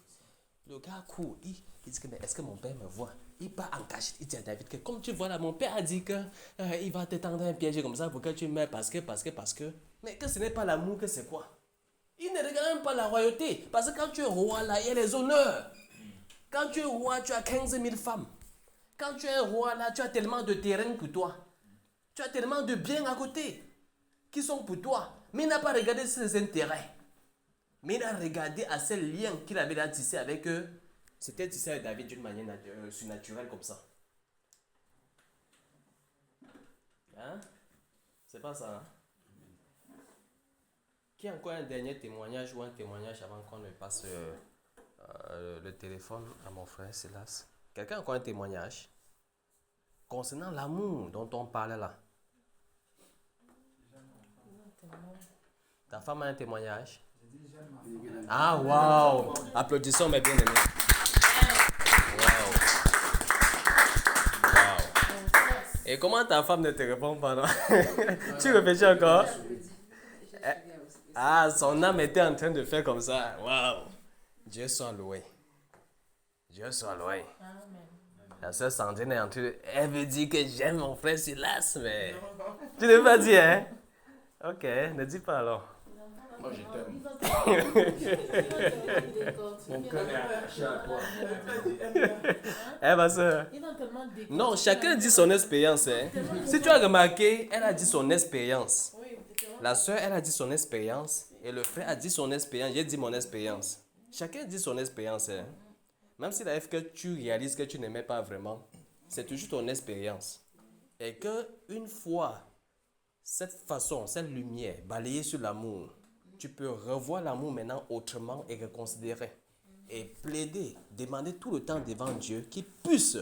Le gars court. Il dit, est-ce que mon père me voit? il part en cachette. Il dit à David que comme tu vois là, mon père a dit que il va te tendre un piège comme ça pour que tu meurs parce que. Mais que ce n'est pas l'amour, que c'est quoi? Il ne regarde même pas la royauté. Parce que quand tu es roi là, il y a les honneurs. Quand tu es roi, tu as 15 000 femmes. Quand tu es roi là, tu as tellement de terrain pour toi. Tu as tellement de biens à côté qui sont pour toi. Mais il n'a pas regardé ses intérêts. Mais il a regardé à ces liens qu'il avait là tissés avec eux. C'était tissé avec David d'une manière surnaturelle comme ça. Hein? C'est pas ça, hein? Qui a encore un dernier témoignage ou un témoignage avant qu'on ne passe le téléphone à mon frère Silas? Quelqu'un a encore un témoignage concernant l'amour dont on parle là? Ta femme a un témoignage? Ah, waouh! Applaudissons mes bien-aimés. Waouh! Et comment ta femme ne te répond pas, non? Tu réfléchis encore? Ah, son âme était en train de faire comme ça. Waouh! Dieu soit loué. Dieu soit loué. La sœur Sandrine est en train de... Elle veut dire que j'aime mon frère Silas, mais... Tu ne veux pas dire, hein? Ok, ne dis pas alors. Moi, je t'aime. Mon cœur est attaché à toi. Eh, ma soeur. Non, chacun dit son expérience. Hein. Si tu as remarqué, elle a dit son expérience. La soeur, elle a dit son expérience. Et le frère a dit son expérience. J'ai dit mon expérience. Chacun dit son expérience. Hein. Même s'il arrive que tu réalises que tu n'aimais pas vraiment, c'est toujours ton expérience. Et que une fois cette façon, cette lumière balayée sur l'amour, tu peux revoir l'amour maintenant autrement et reconsidérer. Et plaider, demander tout le temps devant Dieu qu'il puisse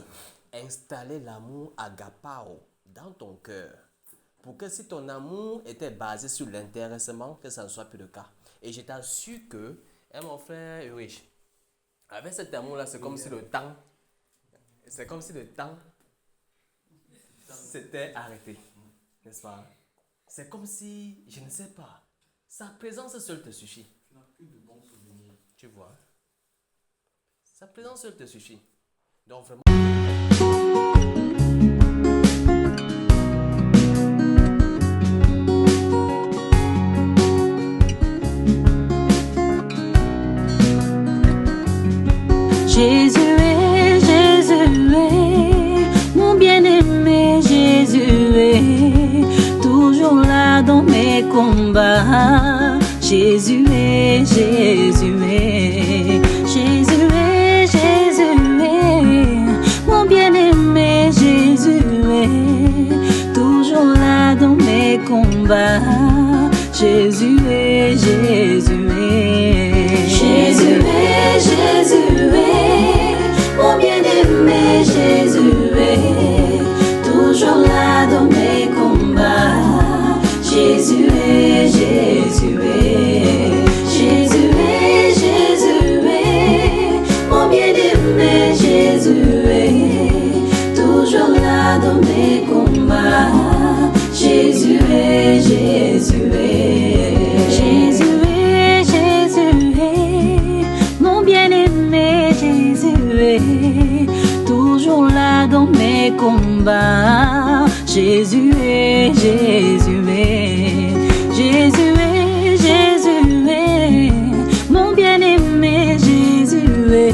installer l'amour agapao dans ton cœur. Pour que si ton amour était basé sur l'intéressement, que ça ne soit plus le cas. Et je t'assure que, mon frère Ulrich, avec cet amour-là, c'est comme si le temps s'était arrêté. N'est-ce pas? C'est comme si, je ne sais pas, sa présence seule te suffit. Tu n'as plus de bons souvenirs. Tu vois? Sa présence seule te suffit. Donc vraiment... Jésus est, mon bien-aimé Jésus est, toujours là dans mes combats. Jésus est, mon bien-aimé Jésus est, toujours là dans mes combats. Jésus est, mon bien-aimé Jésus est, toujours là dans mes combats. Jésus est, mon bien-aimé Jésus est, toujours là dans mes combats. Jésus est, mon bien-aimé Jésus est, toujours là dans mes combats. Jésus est, mon bien-aimé Jésus est,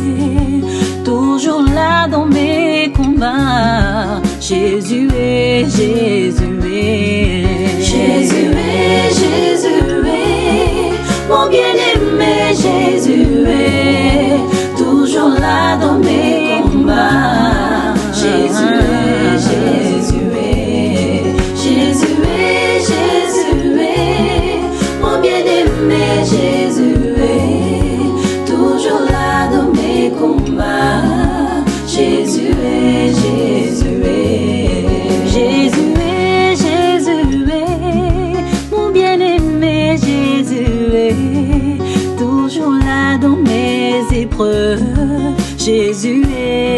toujours là dans mes combats. Jésus est, mon bien-aimé Jésus est, toujours là dans mes combats. Jésus est, mon bien-aimé Jésus est, toujours là dans mes combats. Jésus est, mon bien-aimé Jésus est, toujours là dans mes épreuves. Jésus est,